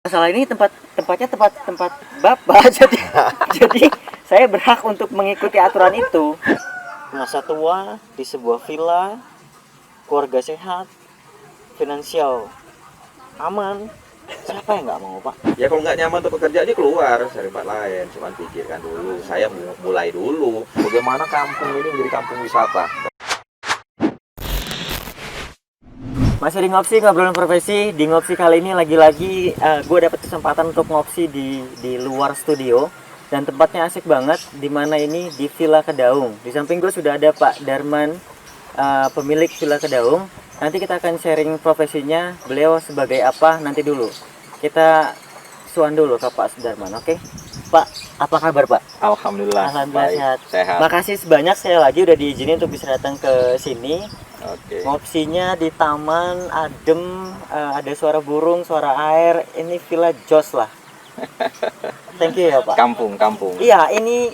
Masalah ini tempat bapak, jadi saya berhak untuk mengikuti aturan itu. Masa tua di sebuah villa, keluarga sehat, finansial aman, siapa yang nggak mau pak? Ya kalau nggak nyaman untuk bekerja dia keluar cari tempat lain. Cuman pikirkan dulu, saya mulai dulu bagaimana kampung ini menjadi kampung wisata. Masih di Ngopsi, ngobrolin profesi. Di Ngopsi kali ini lagi-lagi gue dapet kesempatan untuk ngopsi di luar studio. Dan tempatnya asik banget, dimana ini di Villa Kedaung. Di samping gue sudah ada Pak Darman, pemilik Villa Kedaung. Nanti kita akan sharing profesinya, beliau sebagai apa nanti dulu. Kita suan dulu ke Pak Darman, oke? Pak, apa kabar Pak? Alhamdulillah, Alhamdulillah baik, sehat. Makasih sebanyak saya lagi udah diizinin untuk bisa datang ke sini. Oke. Ngopsinya di taman, adem, ada suara burung, suara air. Ini villa jos lah. Thank you ya Pak. Kampung. Iya, ini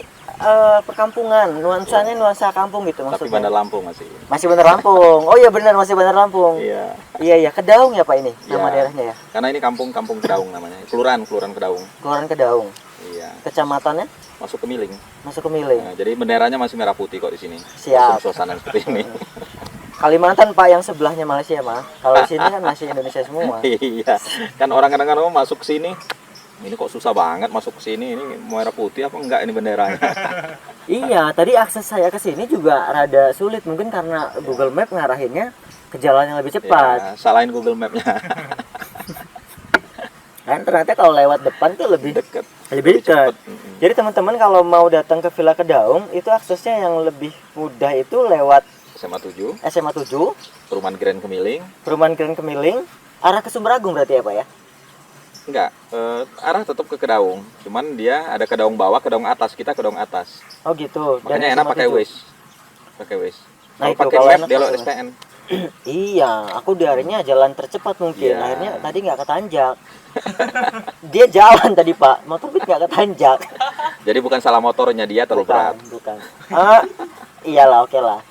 perkampungan. Nuansanya nuansa kampung gitu Tapi maksudnya. Bandar Lampung masih. Masih Bandar Lampung. Oh iya benar, masih Bandar Lampung. Iya. Iya, Kedaung ya Pak ini nama Iya. daerahnya ya. Karena ini kampung Kedaung namanya. Kelurahan Kedaung. Kelurahan Kedaung. Iya. Kecamatannya Masuk ke Miling. masuk ke Miling. Nah, jadi benderanya masih merah putih kok di sini. Siap. Suasana seperti ini. Kalimantan Pak yang sebelahnya Malaysia mah. Kalau di sini kan masih Indonesia semua. Iya. Kan orang kadang-kadang masuk ke sini. Ini kok susah banget masuk ke sini. Ini merah putih apa enggak ini benderanya? Iya, tadi akses saya ke sini juga rada sulit mungkin karena Google Map ngarahinnya ke jalan yang lebih cepat. Ya, salahin Google Map-nya. Kan ternyata kalau lewat depan tuh lebih Deket. dekat. Cepet. Mm-mm. Jadi teman-teman kalau mau datang ke Villa Kedaung itu aksesnya yang lebih mudah itu lewat SMA 7, SMA 7, Perumahan Grand Kemiling. Perumahan Grand Kemiling, arah ke Sumber Agung berarti ya Pak ya? Enggak, arah tetap ke Kedaung. Cuman dia ada Kedaung bawah, Kedaung atas. Kita Kedaung atas. Oh gitu. Dan Makanya enak SMA pakai 7. Waze. Pakai Waze. Nah, Kalau itu, pakai kalau map enak dia pakai lewat Waze. SPN. Iya, aku diarinya jalan tercepat mungkin. Iya. Akhirnya tadi nggak ketanjak. Dia jalan tadi Pak, motor nggak ketanjak. Jadi bukan salah motornya, dia terlalu berat. Bukan. Iyalah, oke lah.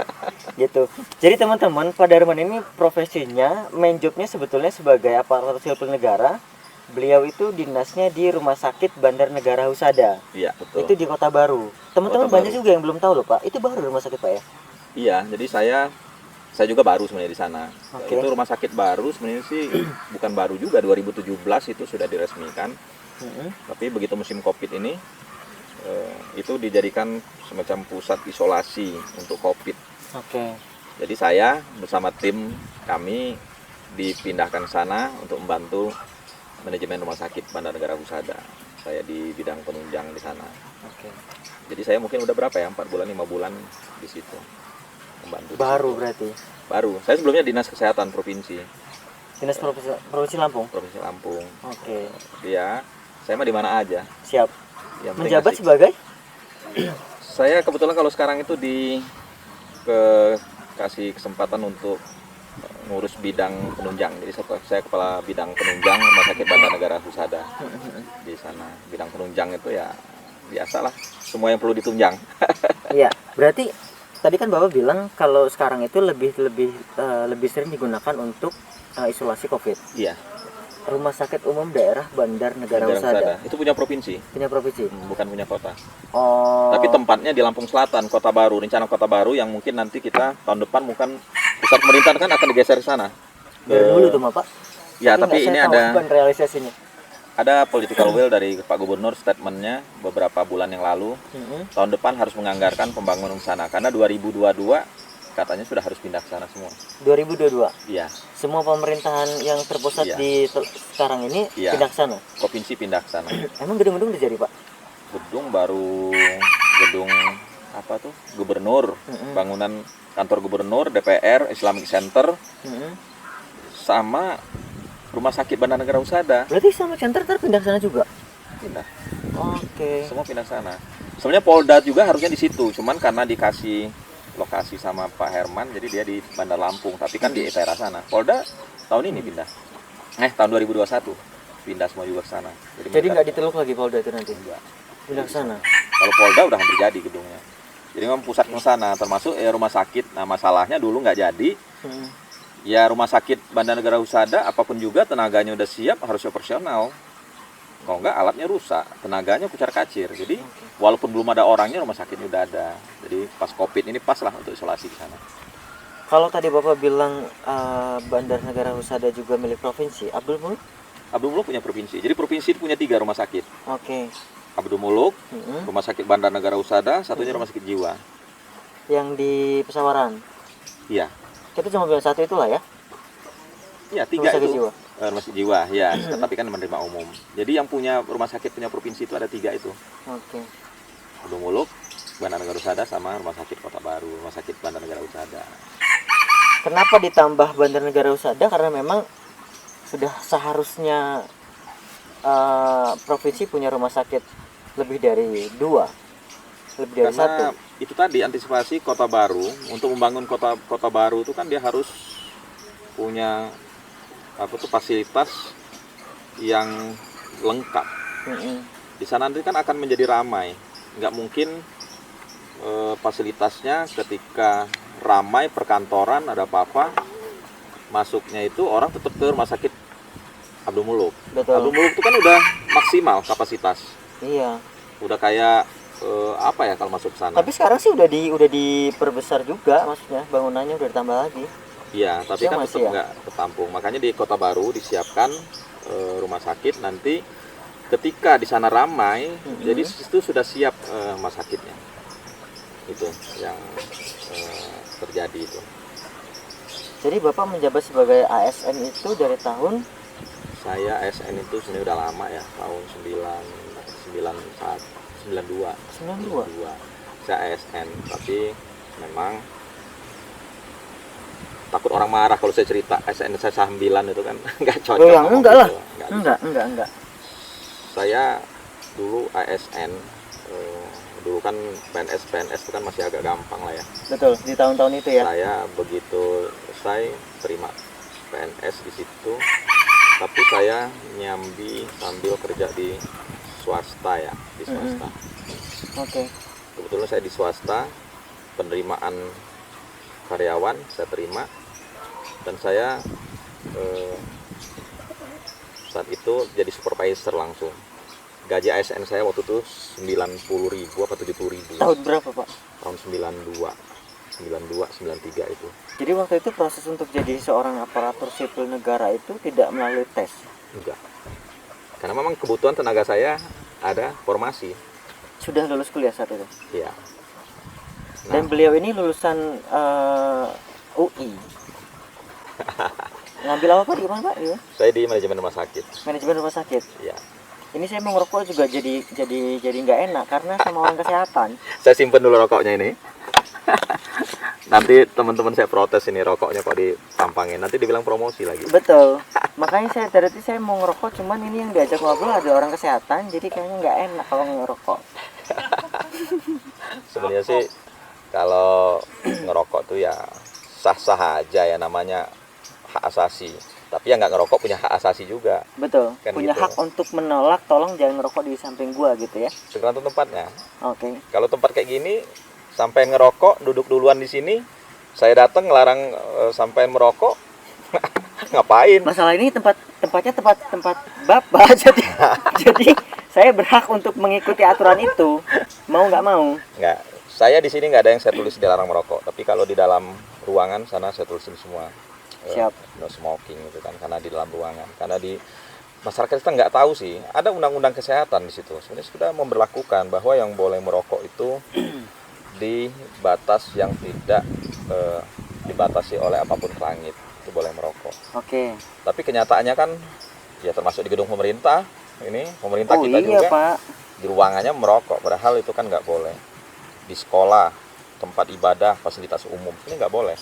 Gitu. Jadi teman-teman, Pak Darman ini profesinya, main jobnya sebetulnya sebagai aparatur sipil negara. Beliau itu dinasnya di Rumah Sakit Bandar Negara Husada. Iya, betul. Itu di Kota Baru. Teman-teman Kota banyak Baru. juga yang belum tahu loh Pak. Itu baru rumah sakit Pak ya? Iya, jadi saya juga baru sebenarnya di sana. Oke. Itu rumah sakit baru sebenarnya sih bukan baru juga, 2017 itu sudah diresmikan. Mm-mm. Tapi begitu musim Covid ini itu dijadikan semacam pusat isolasi untuk Covid. Oke. Jadi saya bersama tim kami dipindahkan ke sana untuk membantu manajemen rumah sakit Bandar Negara Husada. Saya di bidang penunjang di sana. Oke. Jadi saya mungkin udah berapa ya? 4 bulan, 5 bulan di situ. Membantu. di Baru situ. berarti. Baru. Saya sebelumnya Dinas Kesehatan Provinsi Provinsi Lampung. Provinsi Lampung. Oke. Tapi ya, saya mah di mana aja. Siap. Yang penting Menjabat asik. sebagai Saya kebetulan kalau sekarang itu kasih kesempatan untuk ngurus bidang penunjang. Jadi saya kepala bidang penunjang Rumah Sakit Bandar Negara Husada. Di sana bidang penunjang itu ya biasalah, semua yang perlu ditunjang. Iya, berarti tadi kan Bapak bilang kalau sekarang itu lebih sering digunakan untuk isolasi Covid. Iya, Rumah Sakit Umum Daerah Bandar Negara Bandar Husada Husada. Itu punya provinsi, punya provinsi. bukan punya kota. Oh. Tapi tempatnya di Lampung Selatan, Kota Baru. Rencana Kota Baru yang mungkin nanti kita tahun depan bukan pusat pemerintahan kan akan digeser ke sana. dari dulu tuh, Pak. Ya, tapi nggak ini saya tahu ada kapan realisasinya. political will dari Pak Gubernur, statementnya beberapa bulan yang lalu. Tahun depan harus menganggarkan pembangunan sana karena 2022 katanya sudah harus pindah ke sana semua. 2022. Iya, Semua pemerintahan yang terpusat Iya. sekarang ini Iya. pindah ke sana. provinsi pindah ke sana. Emang gedung-gedung udah jadi, Pak? Gedung apa tuh? Gubernur, Mm-mm. bangunan kantor gubernur, DPR, Islamic Center, Mm-mm. sama Rumah Sakit Bandar Negara Husada Berarti sama center pindah ke sana juga. pindah. Oke. Semua pindah ke sana. Sebenarnya Polda juga harusnya di situ, cuman karena dikasih lokasi sama Pak Herman, jadi dia di Bandar Lampung, tapi kan di daerah sana. Polda tahun ini pindah. Tahun 2021 pindah semua juga ke sana. Jadi nggak diteluk lagi Polda itu nanti. Enggak. Pindah ke sana. Kalau Polda udah hampir jadi gedungnya. Jadi memang pusat ke sana, termasuk rumah sakit. Nah, masalahnya dulu nggak jadi. Mm. Ya rumah sakit Bandar Negara Husada apapun juga tenaganya udah siap, harus operasional. Kalau enggak alatnya rusak, tenaganya kucar-kacir. Jadi walaupun belum ada orangnya, rumah sakitnya udah ada. Jadi pas Covid ini pas lah untuk isolasi di sana. Kalau tadi Bapak bilang Bandar Negara Husada juga milik provinsi, Abdul Muluk? Abdul Muluk punya provinsi. Jadi provinsi punya 3 rumah sakit. Oke. Abdul Muluk, Mm-mm. Rumah Sakit Bandar Negara Husada, satunya Rumah Sakit Jiwa. Yang di Pesawaran. Iya. Kita cuma bilang satu itulah ya. Iya, 3 Rumah sakit itu. jiwa. Rumah Sakit Jiwa, ya. Tapi kan menerima umum. Jadi yang punya rumah sakit punya provinsi itu ada 3 itu. Oke. Abdul Muluk, Bandar Negara Husada, sama Rumah Sakit Kota Baru, Rumah Sakit Bandar Negara Husada. Kenapa ditambah Bandar Negara Husada? Karena memang sudah seharusnya provinsi punya rumah sakit lebih dari 2, lebih dari Karena 1. itu tadi antisipasi Kota Baru, untuk membangun kota baru itu kan dia harus punya fasilitas yang lengkap. Mm-mm. Di sana nanti kan akan menjadi ramai. Nggak mungkin fasilitasnya ketika ramai perkantoran ada apa-apa, masuknya itu orang tetap ke rumah sakit Abdul Muluk. Betul. Abdul Muluk itu kan udah maksimal kapasitas. Iya. Udah kayak apa ya kalau masuk ke sana? Tapi sekarang sih udah diperbesar juga, maksudnya bangunannya udah ditambah lagi. Iya, tapi Iya kan masih tetap ya? nggak ketampung. Makanya di Kota Baru disiapkan rumah sakit nanti ketika di sana ramai, jadi itu sudah siap rumah sakitnya. Itu yang terjadi itu. Jadi Bapak menjabat sebagai ASN itu dari tahun Saya ASN itu sebenarnya udah lama ya, tahun 92. 92. Saya ASN, tapi memang takut orang marah kalau saya cerita ASN saya sambilan itu kan nggak cocok. Oh yang ngomong enggak lah. gitu. Nggak bisa. Enggak. Saya dulu ASN, dulu kan PNS itu kan masih agak gampang lah ya. Betul, di tahun-tahun itu ya. Saya begitu selesai terima PNS di situ, tapi saya nyambi sambil kerja di swasta ya, di swasta. Oke. Kebetulan saya di swasta, penerimaan karyawan saya terima, dan saya saat itu jadi supervisor langsung. Gaji ASN saya waktu itu 90.000 apa 70.000. Tahun berapa Pak? Tahun 92, 93 itu. Jadi waktu itu proses untuk jadi seorang aparatur sipil negara itu tidak melalui tes. Enggak. Karena memang kebutuhan tenaga saya ada formasi. Sudah lulus kuliah saat itu. Iya. Dan beliau ini lulusan UI. Ngambil apa Pak di mana Pak? Dia? Saya di manajemen rumah sakit. Manajemen rumah sakit. Iya. Ini saya mau ngerokok juga jadi nggak enak karena sama orang kesehatan. Saya simpen dulu rokoknya ini. Nanti teman-teman saya protes ini rokoknya kok ditampangin. Nanti dibilang promosi lagi. Betul. Makanya dari tadi saya mau ngerokok, cuman ini yang diajak ngobrol ada orang kesehatan, jadi kayaknya nggak enak kalau ngerokok. Sebenarnya sih kalau ngerokok tuh ya sah-sah aja ya, namanya hak asasi. Tapi yang nggak ngerokok punya hak asasi juga. Betul. Kan punya gitu. hak untuk menolak, tolong jangan ngerokok di samping gua gitu ya. Tergantung tempatnya. Oke. Kalau tempat kayak gini sampai ngerokok duduk duluan di sini, saya datang ngelarang sampai merokok, ngapain? Masalah ini tempatnya tempat Bapak jadi saya berhak untuk mengikuti aturan itu. Mau nggak mau. Nggak, saya di sini nggak ada yang saya tulis dilarang merokok. Tapi kalau di dalam ruangan sana saya tulisin semua. Siap. No smoking gitu kan, karena di dalam ruangan. Karena di masyarakat kita nggak tahu sih, ada undang-undang kesehatan di situ. Sebenarnya sudah memberlakukan bahwa yang boleh merokok itu di batas yang tidak dibatasi oleh apapun langit, itu boleh merokok. Oke. Tapi kenyataannya kan ya termasuk di gedung pemerintah, ini pemerintah Oh kita iya juga Pak. di ruangannya merokok, padahal itu kan nggak boleh. Di sekolah, tempat ibadah, fasilitas umum ini nggak boleh.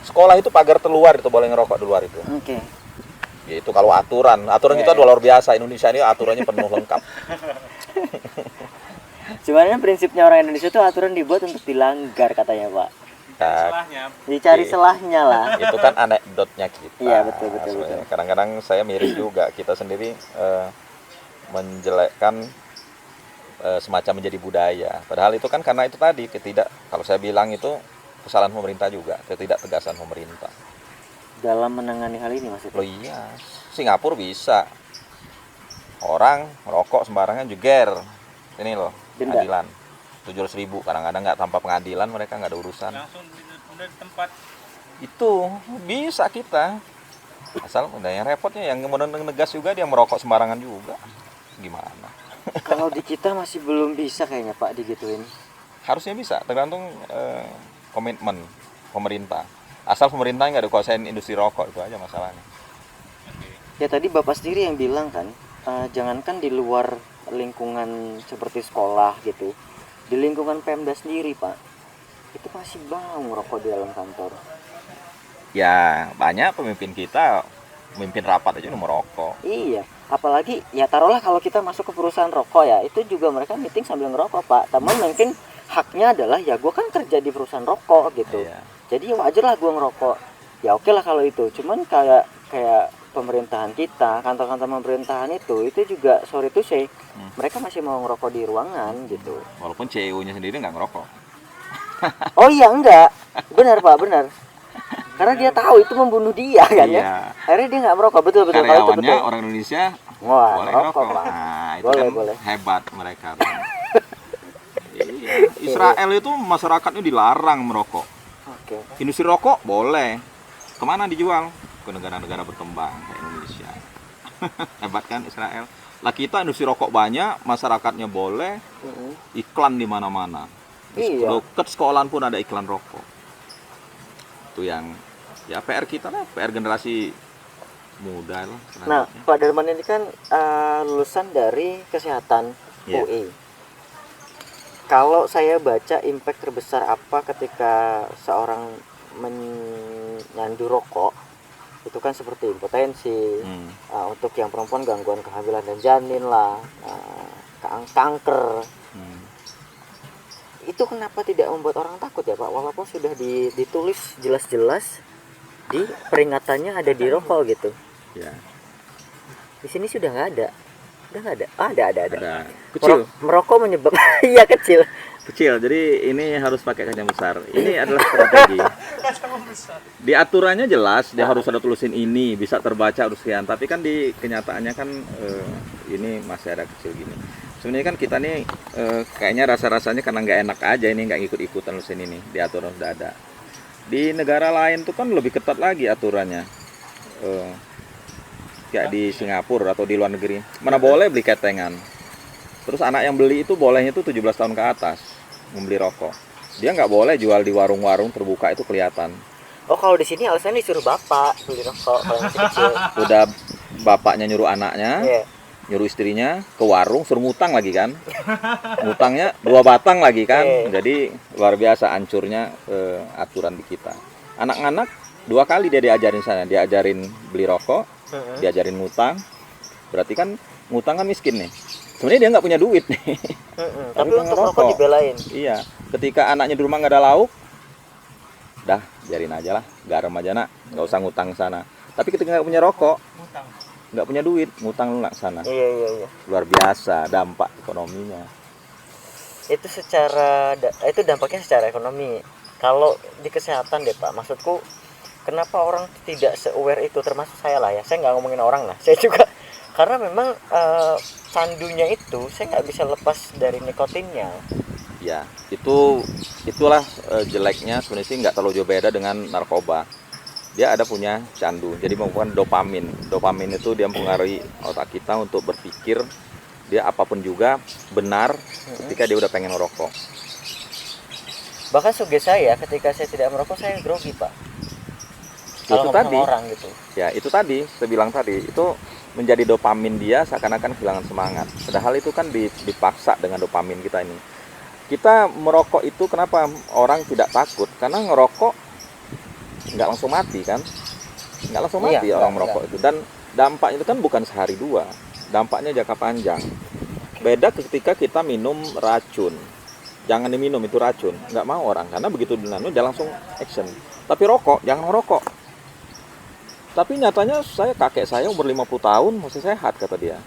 Sekolah itu pagar terluar itu boleh ngerokok di luar itu. Oke. Ya itu kalau aturan kita Ya. luar biasa. Indonesia ini aturannya penuh lengkap. Sebenarnya prinsipnya orang Indonesia itu aturan dibuat untuk dilanggar katanya Pak. Nah, Dicari Iya. selahnya lah. itu kan anekdotnya kita. Iya, betul. Sebenarnya. Kadang-kadang saya miris juga, kita sendiri menjelekkan semacam menjadi budaya. Padahal itu kan karena itu tadi kalau saya bilang itu kesalahan pemerintah juga, ketidaktegasan pemerintah. Dalam menangani hal ini maksudnya. Loh iya, Singapura bisa. Orang merokok sembarangan jeger. Ini loh, Denda. pengadilan. 700.000 kadang-kadang nggak tanpa pengadilan, mereka nggak ada urusan. Langsung udah di tempat. Itu bisa kita. Asal udah yang repotnya yang mau ngegas juga dia merokok sembarangan juga. Gimana? Kalau di kita masih belum bisa kayaknya Pak digituin. Harusnya bisa, tergantung komitmen pemerintah. Asal pemerintah nggak ada kuasain industri rokok, itu aja masalahnya. Ya tadi Bapak sendiri yang bilang kan, jangankan di luar lingkungan seperti sekolah gitu, di lingkungan Pemda sendiri Pak, itu masih bau ngerokok di dalam kantor. Ya banyak pemimpin kita, pemimpin rapat aja udah merokok. Iya, apalagi ya taruhlah kalau kita masuk ke perusahaan rokok ya, itu juga mereka meeting sambil ngerokok Pak. Tapi mungkin haknya adalah ya gue kan kerja di perusahaan rokok gitu, Iya. jadi ya wajar lah gue ngerokok. Ya oke lah kalau itu, cuman kayak pemerintahan kita, kantor-kantor pemerintahan itu juga sorry to say, mereka masih mau ngerokok di ruangan gitu. Walaupun CEO-nya sendiri nggak ngerokok. Oh iya enggak, benar Pak, benar. Karena dia tahu itu membunuh dia kan Iya. ya. Akhirnya dia nggak merokok, betul kalau itu Karyawannya betul. orang Indonesia Wah, boleh ngerokok ngerokok. Pak. Nah, itu Boleh, kan boleh. hebat mereka. Iya. Israel itu masyarakatnya dilarang merokok. Oke. Industri rokok boleh. Kemana dijual? Ke negara-negara berkembang kayak Indonesia. Hebat kan Israel. Lah kita industri rokok banyak, masyarakatnya boleh, iklan di mana-mana. Iya. Dekat sekolahan pun ada iklan rokok. Itu yang ya PR kita lah, PR generasi muda lah. Nah, selanjutnya. Pak Darman ini kan lulusan dari kesehatan Iya. UI. Kalau saya baca impact terbesar apa ketika seorang menyandu rokok, itu kan seperti impotensi, untuk yang perempuan gangguan kehamilan dan janin lah, kanker. Itu kenapa tidak membuat orang takut ya Pak? Walaupun sudah ditulis jelas-jelas di peringatannya ada di rokok gitu. Ya. Di sini sudah nggak ada. Udah nggak ada. Ah, ada. Ada kecil. Merokok menyebabkan iya kecil. Kecil, jadi ini harus pakai kaca besar. Ini adalah strategi. Di aturannya jelas, dia harus ada tulisin ini, bisa terbaca harus sekian. Tapi kan di kenyataannya kan ini masih ada kecil gini. Sebenarnya kan kita nih kayaknya rasa-rasanya karena nggak enak aja ini nggak ikut-ikutan tulisin ini. Di aturan sudah ada. Di negara lain tuh kan lebih ketat lagi aturannya. Kayak di Singapura atau di luar negeri. Mana boleh beli ketengan. Terus anak yang beli itu bolehnya tuh 17 tahun ke atas membeli rokok. Dia nggak boleh jual di warung-warung terbuka itu kelihatan. Oh, kalau di sini alasannya disuruh bapak beli rokok kalau masih kecil. Udah bapaknya nyuruh anaknya, Iya. nyuruh istrinya ke warung suruh ngutang lagi kan. Ngutangnya 2 batang lagi kan. Jadi luar biasa hancurnya aturan di kita. Anak-anak 2 kali dia diajarin sana, diajarin beli rokok, diajarin ngutang. Berarti kan ngutang kan miskin nih. Sebenarnya dia nggak punya duit nih. Tapi dia untuk ngerokok. rokok dibelain. Iya, ketika anaknya di rumah nggak ada lauk, dah biarin aja lah, garam aja nak, nggak usah ngutang sana. Tapi ketika nggak punya rokok, nggak punya duit, ngutang lu nak sana. Iya. Luar biasa dampak ekonominya. Itu itu dampaknya secara ekonomi. Kalau di kesehatan deh Pak, maksudku kenapa orang tidak se-aware itu, termasuk saya lah ya. Saya nggak ngomongin orang lah, saya juga karena memang candunya itu saya nggak bisa lepas dari nikotinnya. Ya, itulah jeleknya sebenarnya sih nggak terlalu jauh beda dengan narkoba. Dia ada punya candu, jadi membuat dopamin. Dopamin itu dia mempengaruhi otak kita untuk berpikir dia apapun juga benar ketika dia udah pengen merokok. Bahkan suges saya ketika saya tidak merokok saya grogi Pak. Itu Kalau tadi. sama orang gitu. Ya, itu tadi, saya bilang tadi, itu menjadi dopamin dia seakan-akan kehilangan semangat. Padahal itu kan dipaksa dengan dopamin kita ini. Kita merokok itu kenapa orang tidak takut? Karena ngerokok nggak langsung mati kan? Nggak langsung mati orang merokok itu. Dan dampaknya itu kan bukan sehari 2. Dampaknya jangka panjang. Beda ketika kita minum racun. Jangan diminum, itu racun. Nggak mau orang, karena begitu dinanam dia langsung action. Tapi rokok, jangan ngerokok. Tapi nyatanya kakek saya umur 50 tahun masih sehat kata dia.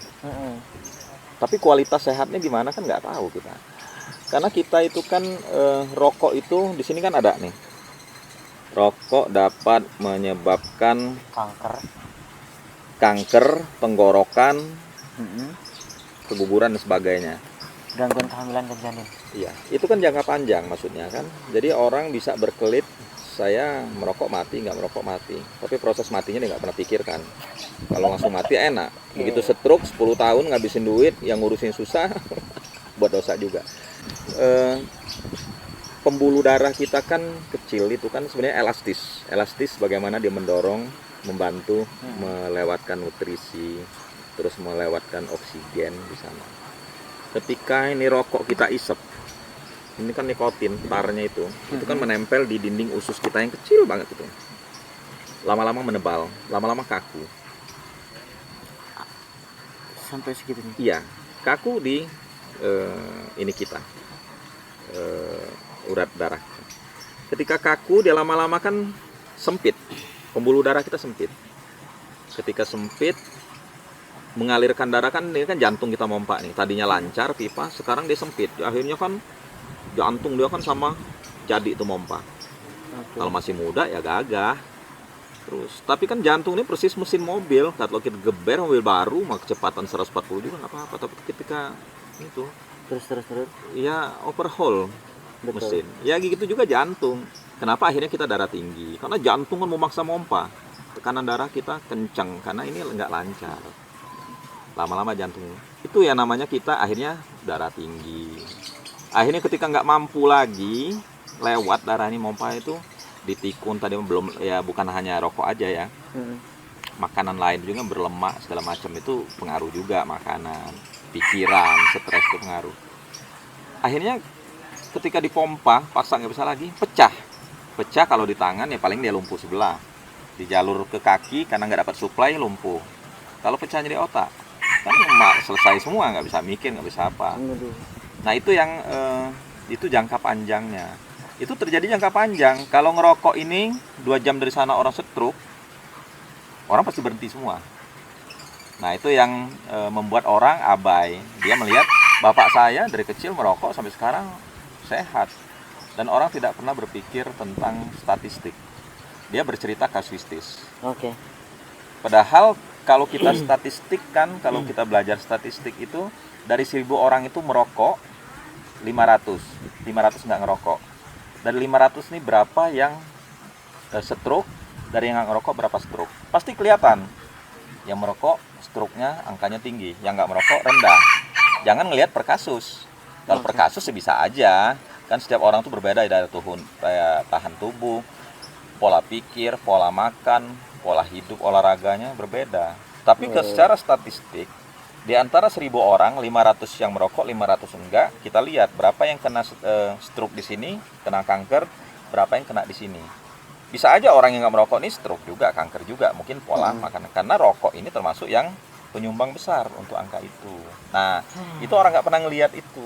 Tapi kualitas sehatnya gimana kan nggak tahu kita. Karena kita itu kan rokok itu di sini kan ada nih. Rokok dapat menyebabkan Kanker, tenggorokan, Mm-mm. keguguran dan sebagainya. Gangguan kehamilan dan janin. Iya, itu kan jangka panjang maksudnya kan. Jadi orang bisa berkelit, saya merokok mati, nggak merokok mati. Tapi proses matinya dia nggak pernah pikirkan. Kalau langsung mati enak. Begitu stroke 10 tahun ngabisin duit, yang ngurusin susah, buat dosa juga. Pembuluh darah kita kan kecil, itu kan sebenarnya elastis. Elastis bagaimana dia mendorong, membantu melewatkan nutrisi, terus melewatkan oksigen di sana. Ketika ini rokok kita isep, ini kan nikotin, tarnya itu kan menempel di dinding usus kita yang kecil banget itu. Lama-lama menebal, lama-lama kaku. Sampai segitu nih. Iya, kaku di ini kita, urat darah. Ketika kaku, dia lama-lama kan sempit, pembuluh darah kita sempit. Ketika sempit, mengalirkan darah kan, ini kan jantung kita mompa nih. Tadinya lancar pipa, sekarang dia sempit. Akhirnya kan jantung dia kan sama jadi itu mompa. Kalau masih muda ya gagah. Terus, tapi kan jantung ini persis mesin mobil. Kalau kita geber mobil baru, maka kecepatan 140 juga nggak apa-apa. Tapi ketika itu Terus. ya overhaul mesin. Ya gitu juga jantung. Kenapa akhirnya kita darah tinggi? Karena jantung kan memaksa mompa. Tekanan darah kita kencang karena ini nggak lancar. Lama-lama jantung itu ya namanya kita akhirnya darah tinggi. Akhirnya ketika nggak mampu lagi lewat darah ini mompa itu ditikun tadi belum ya, bukan hanya rokok aja ya. Makanan lain juga berlemak segala macam itu pengaruh juga, makanan, pikiran, stres itu pengaruh. Akhirnya ketika dipompa paksa nggak bisa lagi, pecah kalau di tangan ya paling dia lumpuh sebelah, di jalur ke kaki karena nggak dapat suplai lumpuh. Kalau pecahnya di otak kan selesai semua, nggak bisa mikir, nggak bisa apa. Nah itu yang itu jangka panjangnya. Itu terjadi jangka panjang. Kalau ngerokok ini 2 jam dari sana orang stroke, orang pasti berhenti semua. Nah itu yang membuat orang abai. Dia melihat bapak saya dari kecil merokok sampai sekarang sehat, dan orang tidak pernah berpikir tentang statistik. Dia bercerita kasuistis. Oke. Padahal kalau kita statistik kan, kalau kita belajar statistik itu dari 1000 orang itu merokok 500 nggak ngerokok. Dari 500 nih berapa yang stroke, dari yang nggak ngerokok berapa stroke. Pasti kelihatan. Yang merokok stroke-nya angkanya tinggi, yang nggak merokok rendah. Jangan ngelihat per kasus. Kalau per kasus sih bisa aja. Kan setiap orang tuh berbeda dari tahan tubuh, pola pikir, pola makan, pola hidup, olahraganya berbeda. Tapi secara statistik, di antara 1000 orang, 500 yang merokok, 500 enggak, kita lihat berapa yang kena stroke di sini, kena kanker, berapa yang kena di sini. Bisa aja orang yang nggak merokok ini stroke juga, kanker juga, mungkin pola makan. Karena rokok ini termasuk yang penyumbang besar untuk angka itu. Nah, itu orang nggak pernah ngelihat itu.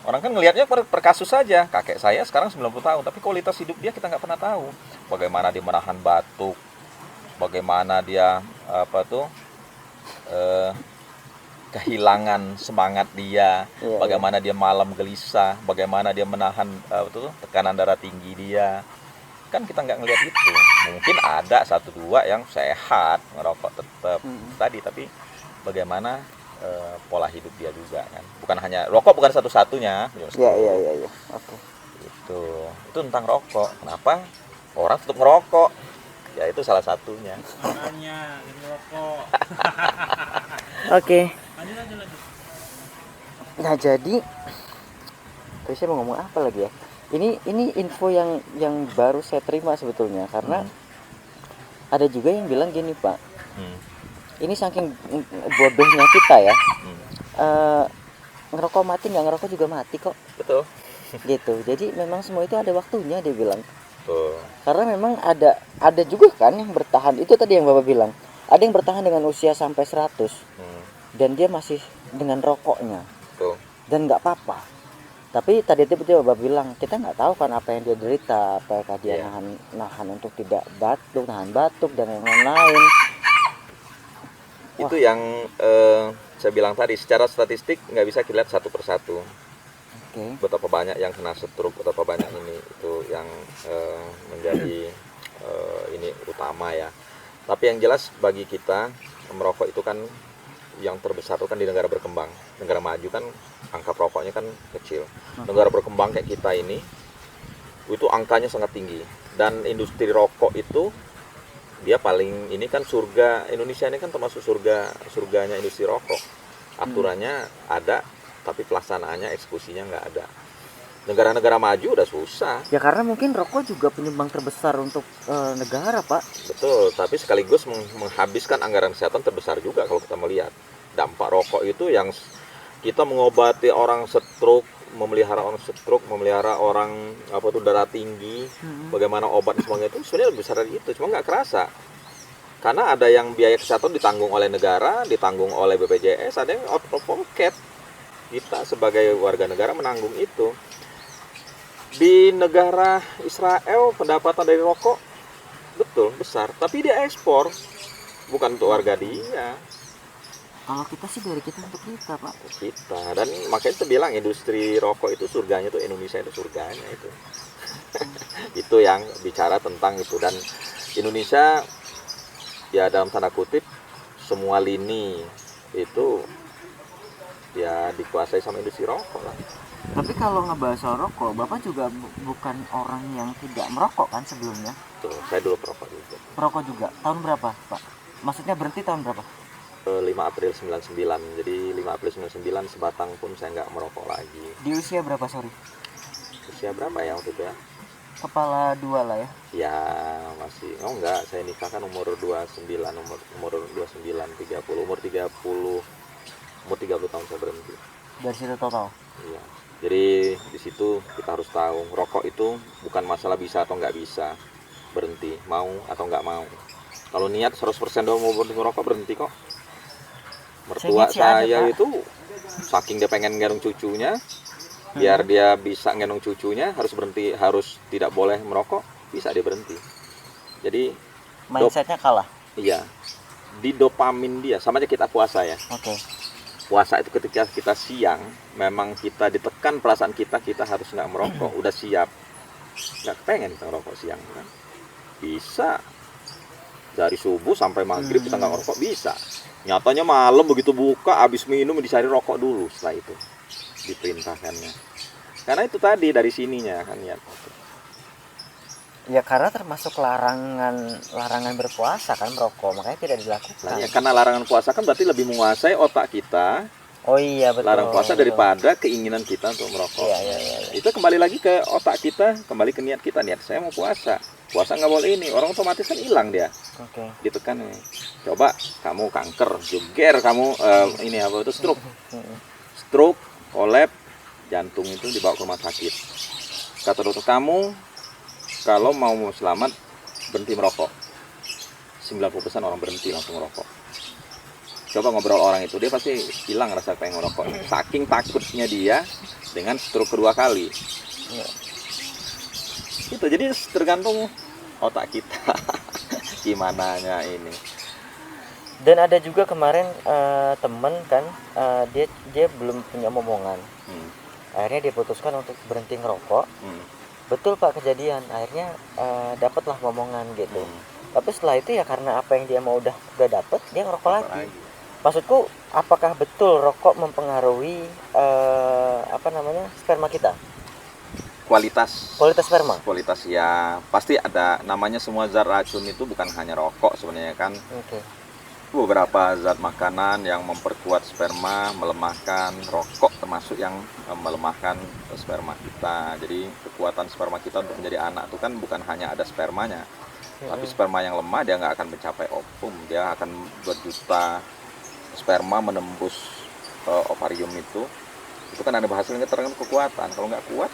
Orang kan ngelihatnya per kasus saja. Kakek saya sekarang 90 tahun, tapi kualitas hidup dia kita nggak pernah tahu. Bagaimana dia menahan batuk, bagaimana dia kehilangan semangat dia, bagaimana dia malam gelisah, bagaimana dia menahan tekanan darah tinggi dia. Kan kita nggak ngelihat itu. Mungkin ada 1-2 yang sehat ngerokok tetap tadi, tapi bagaimana pola hidup dia juga kan. Bukan hanya rokok, bukan satu-satunya. Iya. Oke. Itu tentang rokok. Kenapa orang tetap ngerokok? Ya itu salah satunya. Makanya ngerokok. Oke. Lanjut. Nah jadi, terus saya mau ngomong apa lagi ya? Ini info yang baru saya terima sebetulnya, karena ada juga yang bilang gini Pak. Ini saking bodohnya kita ya. Ngerokok mati, nggak ngerokok juga mati kok. Betul. Gitu. Jadi memang semua itu ada waktunya, dia bilang. Betul. Karena memang ada juga kan yang bertahan. Itu tadi yang Bapak bilang. Ada yang bertahan dengan usia sampai 100. Dan dia masih dengan rokoknya. Betul. Dan nggak apa-apa. Tapi tadi itu Bapak bilang, kita nggak tahu kan apa yang dia derita, apakah dia nahan untuk tidak batuk, nahan batuk dan yang lain-lain. Itu yang saya bilang tadi, secara statistik nggak bisa kita lihat satu persatu. Betapa banyak yang kena stroke, betapa banyak ini, itu yang menjadi ini utama ya. Tapi yang jelas bagi kita, merokok itu kan yang terbesar itu kan di negara berkembang. Negara maju kan angka perokoknya kan kecil. Negara berkembang kayak kita ini itu angkanya sangat tinggi. Dan industri rokok itu dia paling ini kan surga Indonesia ini kan termasuk surganya industri rokok. Aturannya ada, tapi pelaksanaannya eksekusinya nggak ada. Negara-negara maju udah susah. Ya karena mungkin rokok juga penyumbang terbesar untuk negara, Pak. Betul, tapi sekaligus menghabiskan anggaran kesehatan terbesar juga kalau kita melihat. Dampak rokok itu yang kita mengobati orang stroke, memelihara orang darah tinggi, bagaimana obat semuanya itu sebenarnya lebih besar dari itu, cuma nggak kerasa. Karena ada yang biaya kesehatan ditanggung oleh negara, ditanggung oleh BPJS, ada yang out of pocket. Kita sebagai warga negara menanggung itu. Di negara Israel pendapatan dari rokok betul besar, tapi dia ekspor, bukan untuk warga dia. Kalau kita sih dari kita untuk kita, Pak. Kita, dan makanya kita bilang industri rokok itu surganya tuh Indonesia itu surganya itu. Itu yang bicara tentang itu. Dan Indonesia ya dalam tanda kutip semua lini itu ya dikuasai sama industri rokok lah. Tapi kalau ngebahas soal rokok, Bapak juga bukan orang yang tidak merokok kan sebelumnya? Tuh, saya dulu perokok juga. Merokok juga. Tahun berapa, Pak? Maksudnya berhenti tahun berapa? 5 April 99. Jadi 5 April 99 sebatang pun saya nggak merokok lagi. Di usia berapa, sorry? Usia berapa ya waktu itu ya? Kepala 2 lah ya. Ya masih, oh enggak, saya nikah kan umur 29, umur 29, 30, umur 30 tahun saya berhenti. Dari situ total. Iya. Jadi di situ kita harus tahu rokok itu bukan masalah bisa atau nggak bisa berhenti, mau atau nggak mau. Kalau niat 100% doang mau berhenti merokok, berhenti kok. Mertua saya itu saking dia pengen gendong cucunya, biar dia bisa gendong cucunya harus berhenti, harus tidak boleh merokok, bisa dia berhenti. Jadi mindsetnya kalah. Iya, di dopamin dia sama aja kita puasa ya. Oke. Puasa itu ketika kita siang, memang kita ditekan perasaan kita harus nggak merokok, udah siap, nggak pengen kita merokok siang kan? Bisa dari subuh sampai maghrib kita nggak merokok bisa. Nyatanya malam begitu buka, habis minum dicari rokok dulu setelah itu diperintahkannya. Karena itu tadi dari sininya kan ya. Ya karena termasuk larangan berpuasa kan merokok, makanya tidak dilakukan. Nah, ya, karena larangan puasa kan berarti lebih menguasai otak kita. Oh iya betul. Larang puasa daripada keinginan kita untuk merokok. Iya. Itu kembali lagi ke otak kita, kembali ke niat kita. Niat saya mau puasa. Puasa nggak boleh ini. Orang otomatis kan hilang dia. Oke. Ditekan nih. Coba kamu kanker, juger kamu ini apa itu stroke. Stroke, kolap, jantung itu dibawa ke rumah sakit. Kata dokter kamu kalau mau selamat berhenti merokok. 90% orang berhenti langsung merokok. Coba ngobrol orang itu, dia pasti hilang rasa pengen merokok. Saking takutnya dia dengan stroke kedua kali. Ya. Itu jadi tergantung otak kita. Gimananya ini. Dan ada juga kemarin temen kan dia belum punya momongan. Akhirnya dia putuskan untuk berhenti ngerokok. Betul Pak, kejadian akhirnya dapatlah momongan gitu. Tapi setelah itu ya karena apa yang dia mau udah dapet, dia ngerokok lagi. Maksudku, apakah betul rokok mempengaruhi sperma kita? Kualitas sperma. Kualitas ya pasti ada. Namanya semua zat racun itu bukan hanya rokok sebenarnya kan. Oke. Beberapa zat makanan yang memperkuat sperma, melemahkan, rokok termasuk yang melemahkan sperma kita. Jadi kekuatan sperma kita untuk menjadi anak itu kan bukan hanya ada spermanya, tapi sperma yang lemah dia nggak akan mencapai ovum, dia akan berjuta sperma menembus ovarium itu kan ada hasilnya keterangan kekuatan. Kalau nggak kuat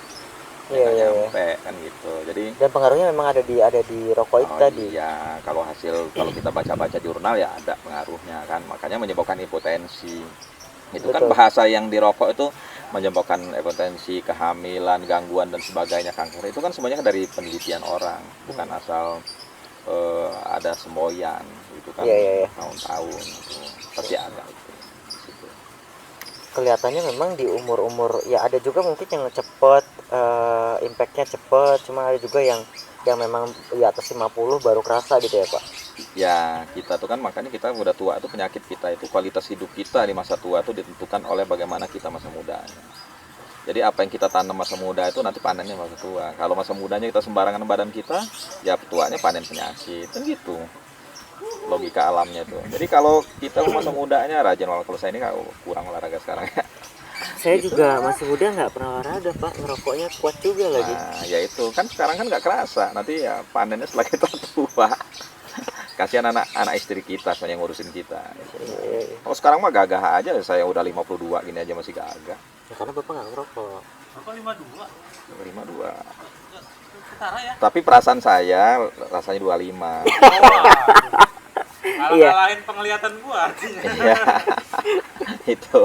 nggak nyampe kan gitu. Jadi dan pengaruhnya memang ada di rokok itu tadi. Iya, kalau kita baca-baca jurnal ya ada pengaruhnya kan, makanya menyebabkan hipotensi. Itu kan bahasa yang di rokok itu menyebabkan hipotensi, kehamilan, gangguan dan sebagainya, kanker. Itu kan semuanya dari penelitian orang, bukan asal ada semboyan itu kan tahun-tahun itu pasti ada itu. Kelihatannya memang di umur ya ada juga mungkin yang cepet impactnya cepet, cuma ada juga yang yang memang di atas 50 baru kerasa gitu ya Pak? Ya, kita tuh kan makanya kita udah tua tuh penyakit kita itu kualitas hidup kita di masa tua tuh ditentukan oleh bagaimana kita masa muda. Jadi apa yang kita tanam masa muda itu nanti panennya masa tua. Kalau masa mudanya kita sembarangan badan kita, ya tuanya panen penyakit. Kan gitu. Logika alamnya tuh. Jadi kalau kita masa mudanya rajin olahraga, kalau saya ini kurang olahraga sekarang ya. Saya Gitu. juga masih muda nggak pernah olahraga Pak, ngerokoknya kuat juga lagi. Nah, ya itu kan sekarang kan nggak kerasa. Nanti ya panennya setelah kita tua. Kasihan anak istri kita soalnya ngurusin kita. Kalau sekarang mah gagah aja, saya udah 52 gini aja masih gagah. Ya, karena Bapak nggak ngerokok. Bapak 52. 52. Setara ya. Tapi perasaan saya rasanya 25. Kalau Iya. ngalahin penglihatan gua artinya. Iya. Itu.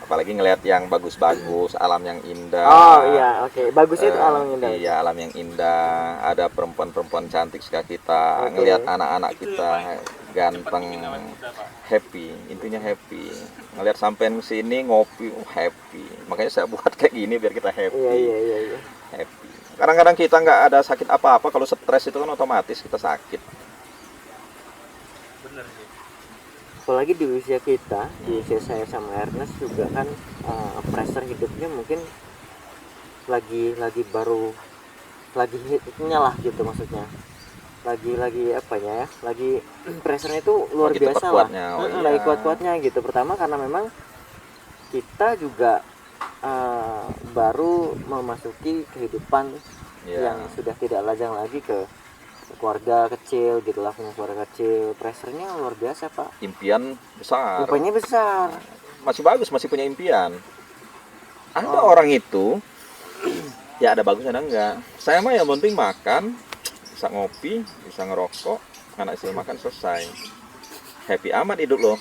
Apalagi ngelihat yang bagus-bagus, alam yang indah. Oh iya, oke. Bagusnya itu alam indah. Iya, alam yang indah. Ada perempuan-perempuan cantik suka kita. Oke. Ngelihat anak-anak kita ganteng, Penting awet muda, Pak. happy. Intinya happy. Ngelihat sampean sini ngopi, happy. Makanya saya buat kayak gini biar kita happy. Iya. Happy. Kadang-kadang kita nggak ada sakit apa-apa. Kalau stres itu kan otomatis kita sakit. Bener sih. Apalagi di usia kita, di usia saya sama Ernest juga kan pressure hidupnya mungkin lagi baru lagi hitnya lah gitu maksudnya. Lagi apanya ya? Lagi pressure-nya itu luar Lagi biasa lah. kuat-kuatnya, oh Heeh, iya. Lagi kuat-kuatnya gitu. Pertama karena memang kita juga baru memasuki kehidupan Iya. yang sudah tidak lajang lagi ke keluarga kecil gitu lah, punya keluarga kecil, pressure-nya luar biasa Pak. Impian besar. Rupanya besar. Masih bagus, masih punya impian. Ada orang itu, ya ada bagus ada enggak. Saya mah yang penting makan, bisa ngopi, bisa ngerokok, anak istri makan selesai. Happy amat hidup loh.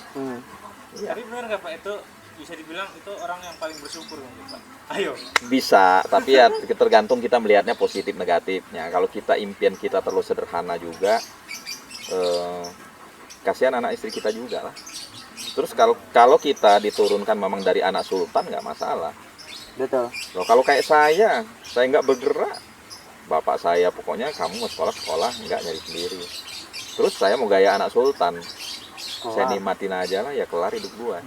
Iya. Tapi bener nggak Pak, itu bisa dibilang itu orang yang paling bersyukur mungkin Pak. Ayo. Bisa, tapi ya tergantung kita melihatnya positif negatifnya. Kalau kita impian kita terlalu sederhana juga, kasihan anak istri kita juga lah. Terus kalau kita diturunkan memang dari anak sultan nggak masalah. Betul. Loh, kalau kayak saya nggak bergerak. Bapak saya pokoknya kamu mau sekolah nggak nyari sendiri. Terus saya mau gaya anak sultan. Saya nikmatin aja lah ya kelar hidup gua.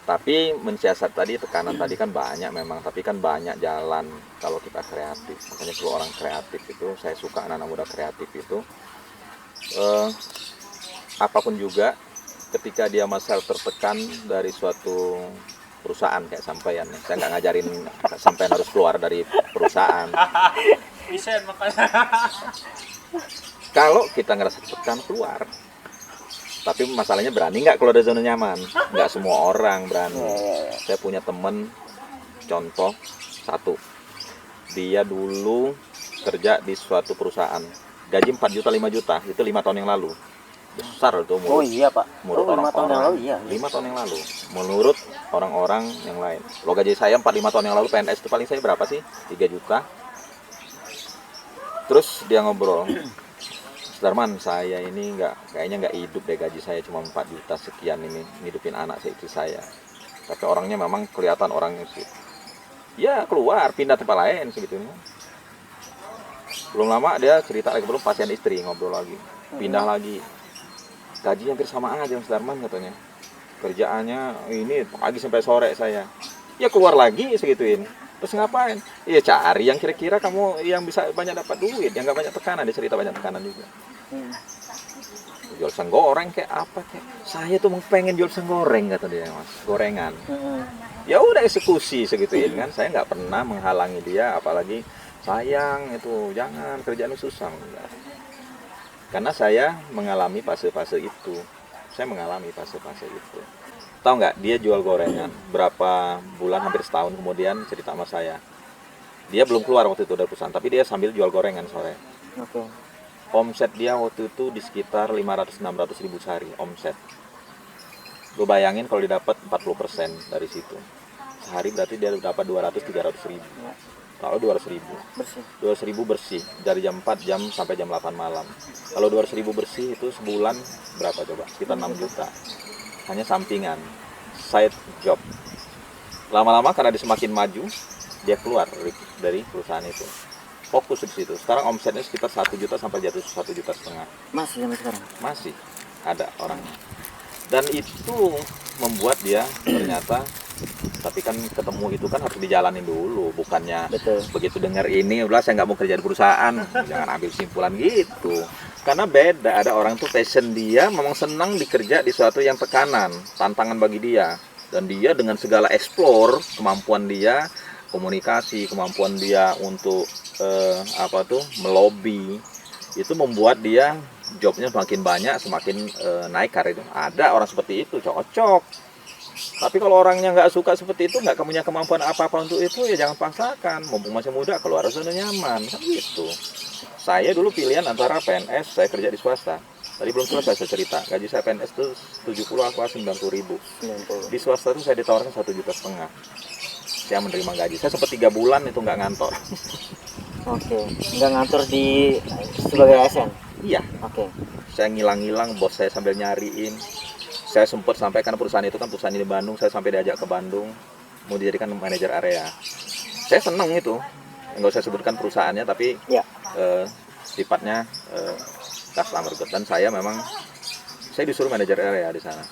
Tapi mensiasat tadi tekanan tadi kan banyak memang, tapi kan banyak jalan kalau kita kreatif. Makanya kalau orang kreatif itu saya suka anak-anak muda kreatif itu apapun juga ketika dia masa tertekan dari suatu perusahaan kayak sampean, saya nggak ngajarin sampean harus keluar dari perusahaan. Bisa makanya. Kalau kita ngerasa tertekan keluar, tapi masalahnya berani nggak keluar dari zona nyaman? Nggak semua orang berani. Saya punya temen, contoh satu, dia dulu kerja di suatu perusahaan, gaji 4 juta 5 juta, itu 5 tahun yang lalu. Besar itu Oh iya Pak. menurut 5 tahun yang lalu iya. 5 tahun yang lalu menurut orang-orang yang lain. Lo gaji saya 4-5 tahun yang lalu PNS itu paling saya berapa sih? 3 juta. Terus dia ngobrol, Darman, saya ini kayaknya nggak hidup deh, gaji saya cuma 4 juta sekian ini ngidupin anak istri saya. Tapi orangnya memang kelihatan orangnya sih. Ya keluar pindah tempat lain sebetulnya. Belum lama dia cerita lagi, belum pasien istri ngobrol lagi, pindah lagi. Gaji hampir sama aja Mas Darman katanya. Kerjaannya ini pagi sampai sore saya. Ya keluar lagi segituin. Terus ngapain? Iya cari yang kira-kira kamu yang bisa banyak dapat duit, yang nggak banyak tekanan. Dia cerita banyak tekanan juga. Jual pisang goreng kayak apa kayak. Saya tuh mau pengen jual pisang goreng kata dia Mas, gorengan. Ya udah eksekusi segituin kan. Saya nggak pernah menghalangi dia, apalagi sayang itu jangan kerjaan lu susah. Enggak. Karena saya mengalami fase-fase itu. Saya mengalami fase-fase itu. Tahu nggak, dia jual gorengan berapa bulan, hampir setahun kemudian cerita sama saya. Dia belum keluar waktu itu dari perusahaan, tapi dia sambil jual gorengan sore. Oke. Omset dia waktu itu di sekitar 500-600 ribu sehari omset. Lu bayangin kalau didapat 40% dari situ. Sehari berarti dia dapat 200-300 ribu. Lalu 200 ribu. Bersih. 200 ribu bersih dari jam 4 jam sampai jam 8 malam. Kalau 200 ribu bersih itu sebulan berapa coba? Sekitar 6 juta. Hanya sampingan, side job. Lama-lama karena dia semakin maju, dia keluar dari perusahaan itu. fokus di situ. Sekarang omsetnya sekitar 1 juta sampai jatuh 1,5 juta. Masih sampai sekarang. Masih ada orangnya. Dan itu membuat dia ternyata, tapi kan ketemu itu kan harus dijalanin dulu, bukannya Betul. begitu dengar ini udah saya nggak mau kerja di perusahaan. Jangan ambil simpulan gitu, karena beda. Ada orang tuh passion dia memang senang dikerja di suatu yang tekanan, tantangan bagi dia, dan dia dengan segala explore kemampuan dia, komunikasi, kemampuan dia untuk melobi, itu membuat dia jobnya semakin banyak, semakin naik karir itu. Ada orang seperti itu cocok. Tapi kalau orangnya nggak suka seperti itu, nggak punya kemampuan apa-apa untuk itu, ya jangan paksakan. Mumpung masih muda, keluar zona nyaman, kan gitu. Saya dulu pilihan antara PNS, saya kerja di swasta. Tadi belum selesai saya cerita. Gaji saya PNS itu 70 apa 90 ribu. 90. Di swasta itu saya ditawarkan 1,5 juta. Saya menerima gaji. Saya sempat 3 bulan itu nggak ngantor. Oke. Nggak ngantor di sebagai ASN. Iya. Oke. Saya ngilang-ngilang, bos saya sambil nyariin. Saya sempat sampai, karena perusahaan itu kan perusahaan di Bandung, saya sampai diajak ke Bandung mau dijadikan manajer area. Saya seneng itu, nggak usah sebutkan perusahaannya, tapi Ya. sifatnya customer good. Dan saya memang, saya disuruh manajer area di sana.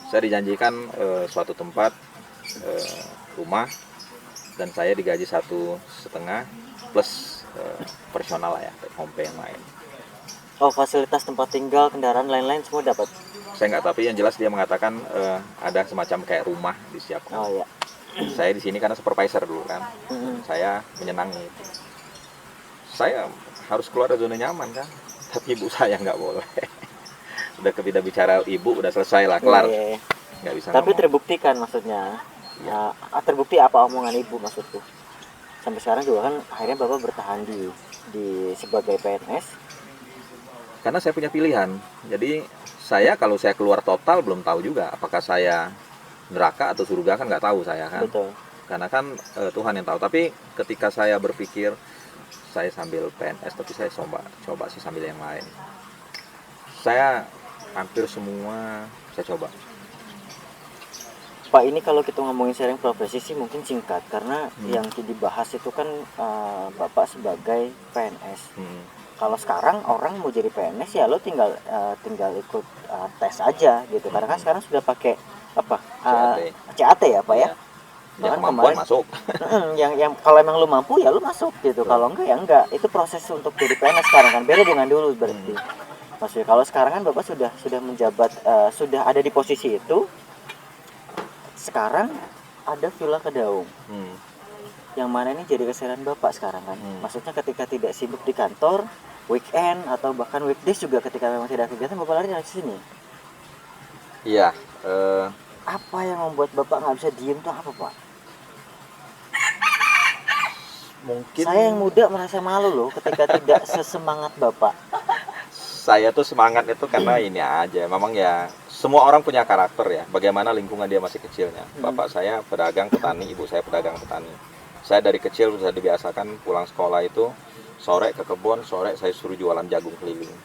Saya dijanjikan suatu tempat, rumah, dan saya digaji 1,5 plus personal lah ya, home pay yang lain. Oh, fasilitas tempat tinggal, kendaraan lain-lain semua dapat. Saya nggak, tapi yang jelas dia mengatakan ada semacam kayak rumah disiapkan. Oh ya. Saya di sini karena supervisor dulu kan, saya menyenangi itu. Saya harus keluar dari zona nyaman kan, tapi ibu saya nggak boleh. Udah kita bicara ibu, udah selesai lah, kelar. Iya. Nggak bisa Tapi ngomong. terbukti kan maksudnya. Ya, terbukti apa omongan ibu maksudku. Sampai sekarang juga kan akhirnya Bapak bertahan di sebagai PNS. Karena saya punya pilihan. Jadi saya kalau saya keluar total belum tahu juga apakah saya neraka atau surga, kan nggak tahu saya kan. Betul. Karena kan Tuhan yang tahu. Tapi ketika saya berpikir saya sambil PNS, tapi saya coba sih sambil yang lain. Saya hampir semua saya coba. Pak, ini kalau kita ngomongin sharing profesi sih mungkin singkat karena yang dibahas itu kan Bapak sebagai PNS. Kalau sekarang orang mau jadi PNS ya lo tinggal ikut tes aja gitu. Karena kan sekarang sudah pakai apa? CAT ya, Pak ya. Ya, Bahkan kemampuan kemarin masuk. yang kalau emang lu mampu ya lu masuk gitu. Kalau enggak ya enggak. Itu proses untuk jadi PNS sekarang kan beda dengan dulu berarti. Maksudnya kalau sekarang kan Bapak sudah menjabat, sudah ada di posisi itu. Sekarang ada Villa Kedaung. Yang mana ini jadi keseharian Bapak sekarang kan. Maksudnya ketika tidak sibuk di kantor, weekend atau bahkan weekdays juga ketika memang tidak kegiatan Bapak lari dari sini. Iya. Apa yang membuat Bapak nggak bisa diem tuh apa, Pak? Mungkin Saya yang muda merasa malu loh ketika tidak sesemangat Bapak. saya tuh semangat itu karena ini aja. Memang ya semua orang punya karakter ya. Bagaimana lingkungan dia masih kecilnya. Bapak saya pedagang petani, ibu saya pedagang petani. Saya dari kecil sudah dibiasakan pulang sekolah itu sore ke kebun, sore saya suruh jualan jagung keliling.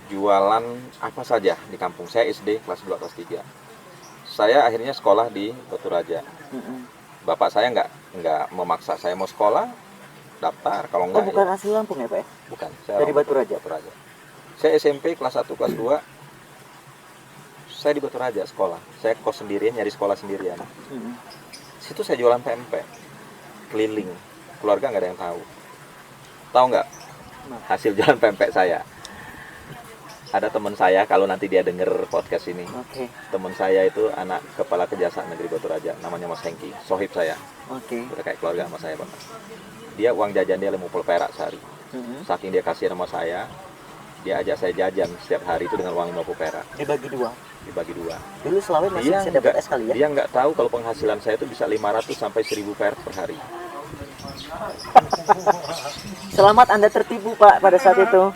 Jualan apa saja di kampung. Saya SD kelas 2 kelas 3. Saya akhirnya sekolah di Batu Raja. Bapak saya nggak memaksa saya mau sekolah, daftar. Kalau Oh, enggak bukan asli Lampung ya, Pak ya? bukan. Saya Dari orang Batu Raja? Batu Raja. Saya SMP kelas 1 kelas 2. Saya di Batu Raja sekolah. Saya kos sendirian, nyari sekolah sendirian. Situ saya jualan pempek keliling. Keluarga nggak ada yang tahu. Tahu nggak hasil jualan pempek saya? Ada teman saya, kalau nanti dia denger podcast ini, Oke. teman saya itu anak kepala kejaksaan negeri Batu Raja, namanya Mas Hengki, sohib saya, Oke. udah kayak keluarga sama saya Pak. Dia uang jajan dia 50 perak sehari. Saking dia kasih sama saya, dia ajak saya jajan setiap hari itu dengan uang 50 perak, Dibagi dua. dibagi 2. Dulu Selawet masih bisa dapat es kali ya? Dia nggak tahu kalau penghasilan saya itu bisa 500 sampai 1000 perak per hari. Selamat Anda tertipu, Pak, pada saat itu.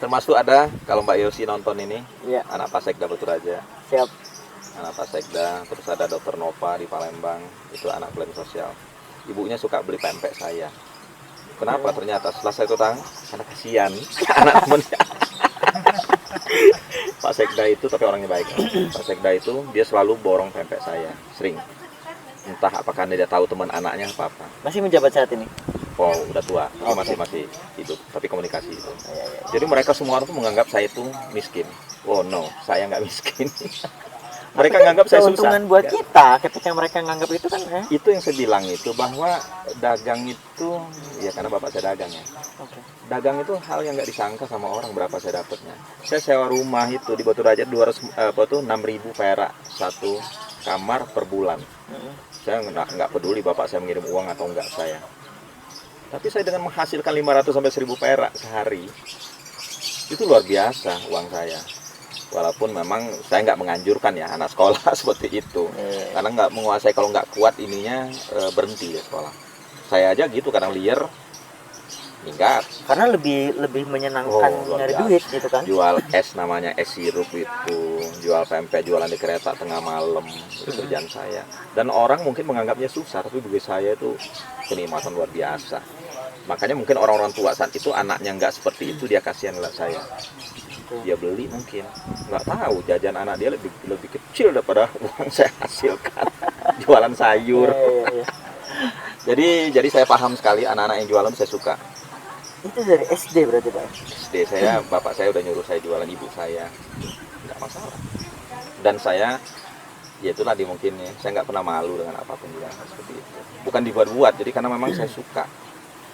Termasuk ada, kalau Mbak Yosi nonton ini, Iya. anak Pasekda Batu Raja. Siap. Anak Pasekda, terus ada Dokter Nova di Palembang, itu anak klaim sosial. Ibunya suka beli pempek saya. Kenapa? Ternyata setelah saya tahu, karena kasihan anak temennya. Pak Sekda itu, tapi orangnya baik. Pak Sekda itu dia selalu borong pempek saya, sering. Entah apakah dia tahu teman anaknya apa. Masih menjabat saat ini? Oh, udah tua, tapi masih hidup, tapi komunikasi itu. Iya, iya. Jadi mereka semua orang tuh menganggap saya itu miskin. Oh no, saya nggak miskin. Mereka nganggap saya susah. Keuntungan buat Ya, kita ketika mereka nganggap itu kan itu yang saya bilang itu, bahwa dagang itu, ya karena bapak saya dagang ya. Oke. Dagang itu hal yang nggak disangka sama orang berapa saya dapatnya. Saya sewa rumah itu di Batu Raja 6.000 perak satu kamar per bulan. Saya nggak peduli bapak saya mengirim uang atau enggak saya. Tapi saya dengan menghasilkan 500 sampai 1.000 perak sehari, itu luar biasa uang saya. Walaupun memang saya nggak menganjurkan ya anak sekolah seperti itu, karena nggak menguasai, kalau nggak kuat ininya berhenti ya sekolah. Saya aja gitu kadang liar, minggat. Karena lebih menyenangkan Luar nyari biasa. duit gitu kan. Jual es, namanya es sirup itu, jual pempek, jualan di kereta tengah malam, itu kerjaan saya. Dan orang mungkin menganggapnya susah, tapi bagi saya itu kenikmatan luar biasa. Makanya mungkin orang-orang tua saat itu anaknya nggak seperti itu, dia kasihan lihat saya. Dia beli mungkin, nggak tahu jajan anak dia lebih kecil daripada uang saya hasilkan. Jualan sayur. Iya. Jadi saya paham sekali anak-anak yang jualan, saya suka. Itu dari SD berarti Pak? SD saya, bapak saya udah nyuruh saya jualan, ibu saya, nggak masalah. Dan saya, ya itulah mungkin ya, saya nggak pernah malu dengan apapun juga seperti itu. Bukan dibuat-buat, jadi karena memang saya suka.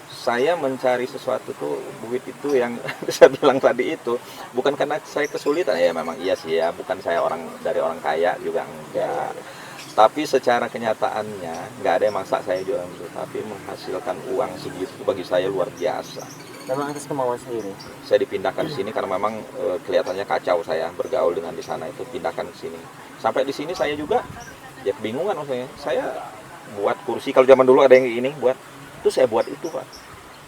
Saya mencari sesuatu tuh, duit itu yang saya bilang tadi itu, bukan karena saya kesulitan, ya memang iya sih ya, bukan saya dari orang kaya juga enggak. Tapi secara kenyataannya nggak ada yang maksa saya jualan itu, tapi menghasilkan uang segitu bagi saya luar biasa. Memang atas kemauan sendiri. Saya dipindahkan ke sini karena memang kelihatannya kacau saya bergaul dengan di sana, itu pindahkan ke sini. Sampai di sini saya juga ya kebingungan maksudnya. Saya buat kursi, kalau zaman dulu ada yang ini buat, itu saya buat itu Pak.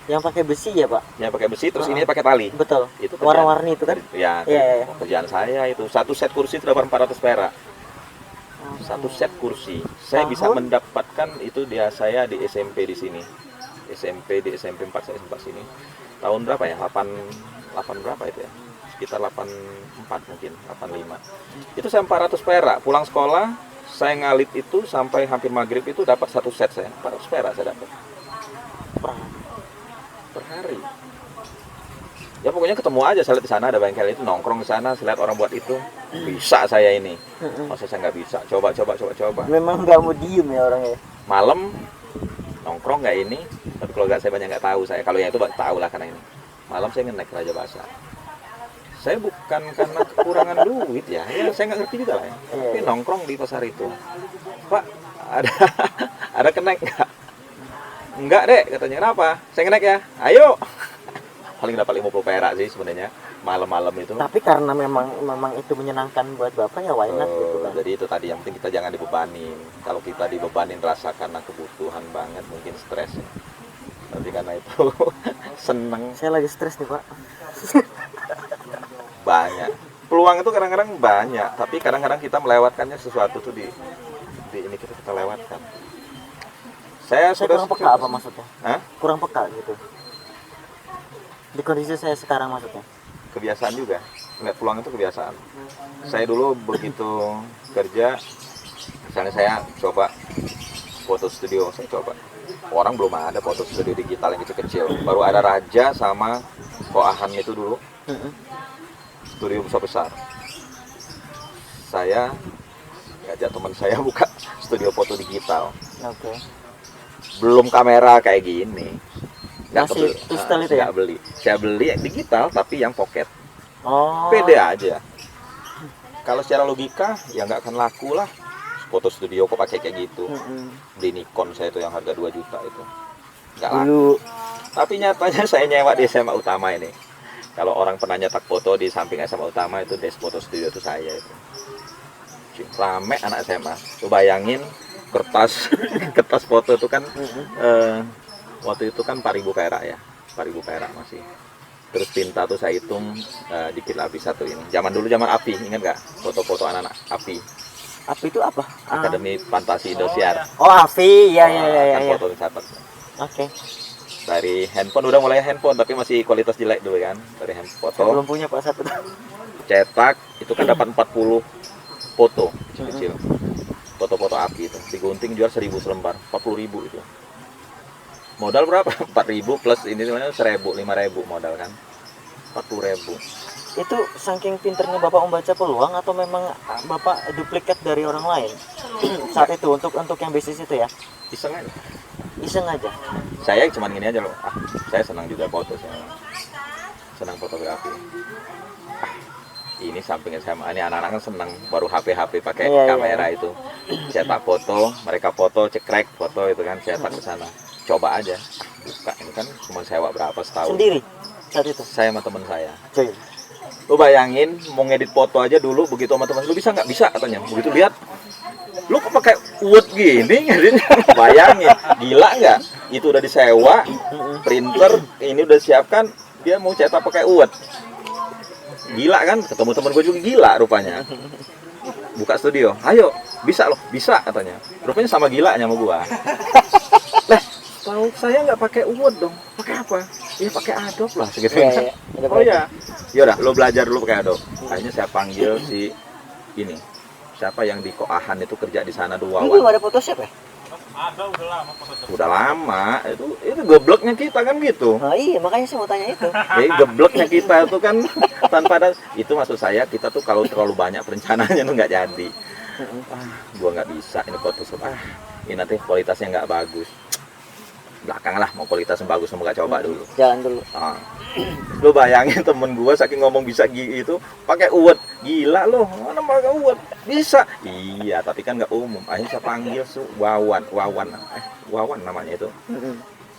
Yang pakai besi ya Pak? Yang pakai besi, terus ini pakai tali. Betul. Itu kerjaan. Warna-warni itu kan? Ya, Iya. kerjaan saya itu. Satu set kursi itu dapat 400 perak. Satu set kursi. Saya bisa Tahun? mendapatkan itu dia saya di SMP di sini. SMP 4 saya sempat sini. Tahun berapa ya? 8 berapa itu ya? Sekitar 84 mungkin, 85. Itu saya 400 perak. Pulang sekolah, saya ngalit itu sampai hampir maghrib itu dapat satu set saya. 400 perak saya dapat per hari. Ya pokoknya ketemu aja, saya lihat di sana ada bengkel itu, nongkrong di sana, saya lihat orang buat itu, bisa saya ini. Masa saya nggak bisa? Coba. Memang nggak mau diem ya orangnya. Malam nongkrong nggak ini, tapi kalau nggak saya banyak nggak tahu saya. Kalau yang itu tahu lah karena ini. Malam saya ngenek Raja Basa. Saya bukan karena kekurangan duit ya saya nggak ngerti juga lah ya. Tapi nongkrong di pasar itu, Pak ada kenek nggak? Enggak dek, katanya. Kenapa? Saya ngenek ya, ayo. Paling dapat 50 perak sih sebenarnya malam-malam itu. Tapi karena memang itu menyenangkan buat Bapak ya why not gitu kan. Jadi itu tadi, yang penting kita jangan dibebanin. Kalau kita dibebanin rasa karena kebutuhan banget, mungkin stres ya. Tapi karena itu seneng. Saya lagi stres nih Pak. Banyak peluang itu kadang-kadang banyak, tapi kadang-kadang kita melewatkannya, sesuatu tuh di ini kita lewatkan. Saya kurang peka apa maksudnya? Hah? Kurang peka gitu. Di kondisi saya sekarang maksudnya. Kebiasaan juga. Ngeliat peluang itu kebiasaan. Saya dulu begitu kerja, misalnya saya coba foto studio, saya coba. Orang belum ada foto studio digital yang kecil-kecil. Baru ada Raja sama Koahan itu dulu. Studio besar-besar. Saya ngajak teman saya buka studio foto digital. Oke. Belum kamera kayak gini. Masih two-style itu ya? Nggak beli. Saya beli yang digital tapi yang pocket. Oh. Pede aja. Kalau secara logika ya nggak akan laku lah. Foto studio kok pakai kayak gitu. Beli Nikon saya itu yang harga 2 juta itu. Nggak laku. Dulu. Tapi nyatanya saya nyewa di SMA Utama ini. Kalau orang pernah nyetak foto di samping SMA Utama itu, Des Foto Studio itu saya itu. Rame anak SMA. Tuh bayangin kertas kertas foto itu kan waktu itu kan 4.000 perak ya. 4.000 perak masih. Terus tinta tuh saya hitung dikit lah habis satu ini. Zaman dulu zaman API, ingat nggak? Foto-foto anak-anak API. API itu apa? Akademi Fantasi Indosiar. Oh, API. Ya. Kan foto dicatat. Oke. Dari handphone, udah mulai handphone tapi masih kualitas jelek dulu kan. Dari handphone foto. Belum punya Pak satu. Cetak itu kan dapat 40 foto kecil. Foto-foto API itu digunting jual 1.000 selembar, 40.000 itu. Modal berapa? 4.000 plus ini sebenarnya 1.000, 5.000 modal kan. 40.000. Itu saking pinternya Bapak membaca peluang atau memang Bapak duplikat dari orang lain saat itu untuk yang bisnis itu ya? Iseng aja. Iseng aja. Saya cuman gini aja loh. Saya senang juga foto, saya senang fotografi. Ini samping SMA ini anak-anak kan senang baru HP pakai Iya, kamera iya. itu. Cetak foto, mereka foto, cekrek foto itu kan cetak ke sana. Coba aja. Buka ini kan cuma sewa berapa setahun. Sendiri saat itu. Saya sama teman saya. Coy. Lu bayangin mau ngedit foto aja dulu begitu sama teman lu bisa nggak? Bisa katanya. Begitu lihat lu kok pakai uut gini ngedit. Bayangin, gila nggak? Itu udah disewa, printer, ini udah siapkan, dia mau cetak pakai uut. Gila kan? Ketemu teman gue juga gila rupanya. Buka studio, ayo, bisa loh, bisa katanya. Rupanya sama gilanya sama gua. Lah, tahu saya nggak pakai uut dong. Pakai apa? Ya pakai Adobe lah segitu. Iya, iya. Oh ya, yaudah lo belajar dulu pakai Adobe. Akhirnya saya panggil si ini, siapa yang di Koahan itu kerja di sana dua Ini belum ada Photoshop ya? Ada udah lama Photoshop. Udah lama, itu gobloknya kita kan gitu. Nah, iya, makanya saya mau tanya itu. Jadi gobloknya kita itu kan tanpa ada, itu maksud saya kita tuh kalau terlalu banyak perencanaannya tuh nggak jadi. Gua nggak bisa ini Photoshop. Ini nanti kualitasnya nggak bagus. Belakang lah mau kualitas yang bagus mau nggak coba dulu. Jalan dulu. Lu bayangin temen gua saking ngomong bisa itu pakai uwet, gila lo, mana pakai uwet bisa? Iya tapi kan nggak umum. Akhirnya saya panggil Wawan namanya itu.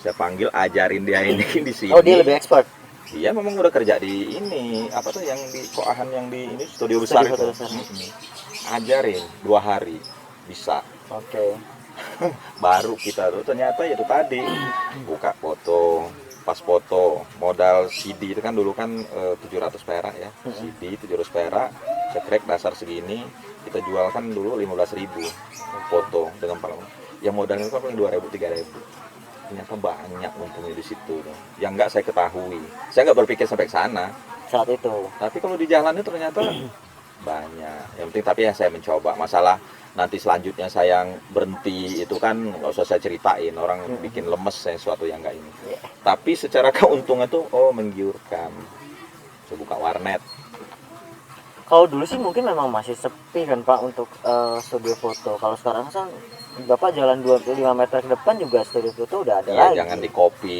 Saya panggil ajarin dia ini di sini. Oh, dia lebih expert. Dia memang udah kerja di ini apa tuh yang di Koahan yang di ini studio besar itu. Studio besar. Ajarin 2 hari bisa. Oke. Baru kita tuh ternyata itu tadi buka foto, pas foto modal CD itu kan dulu kan 700 perak ya, CD 700 perak, cekrek dasar segini kita jual kan dulu 15.000 foto dengan palang. Yang modalnya itu kan paling 2.000 3.000. Ternyata banyak untungnya di situ tuh. Yang nggak saya ketahui, saya nggak berpikir sampai ke sana. Saat itu. Tapi kalau di jalannya ternyata banyak. Yang penting tapi ya saya mencoba. Masalah nanti selanjutnya saya yang berhenti itu kan nggak usah saya ceritain, orang bikin lemes sesuatu yang nggak ini. Tapi secara keuntungan tuh menggiurkan. Saya buka warnet. Kalau dulu sih mungkin memang masih sepi kan Pak untuk studio foto. Kalau sekarang kan Bapak jalan 25 meter ke depan juga studio foto udah ada Ya lagi. jangan di copy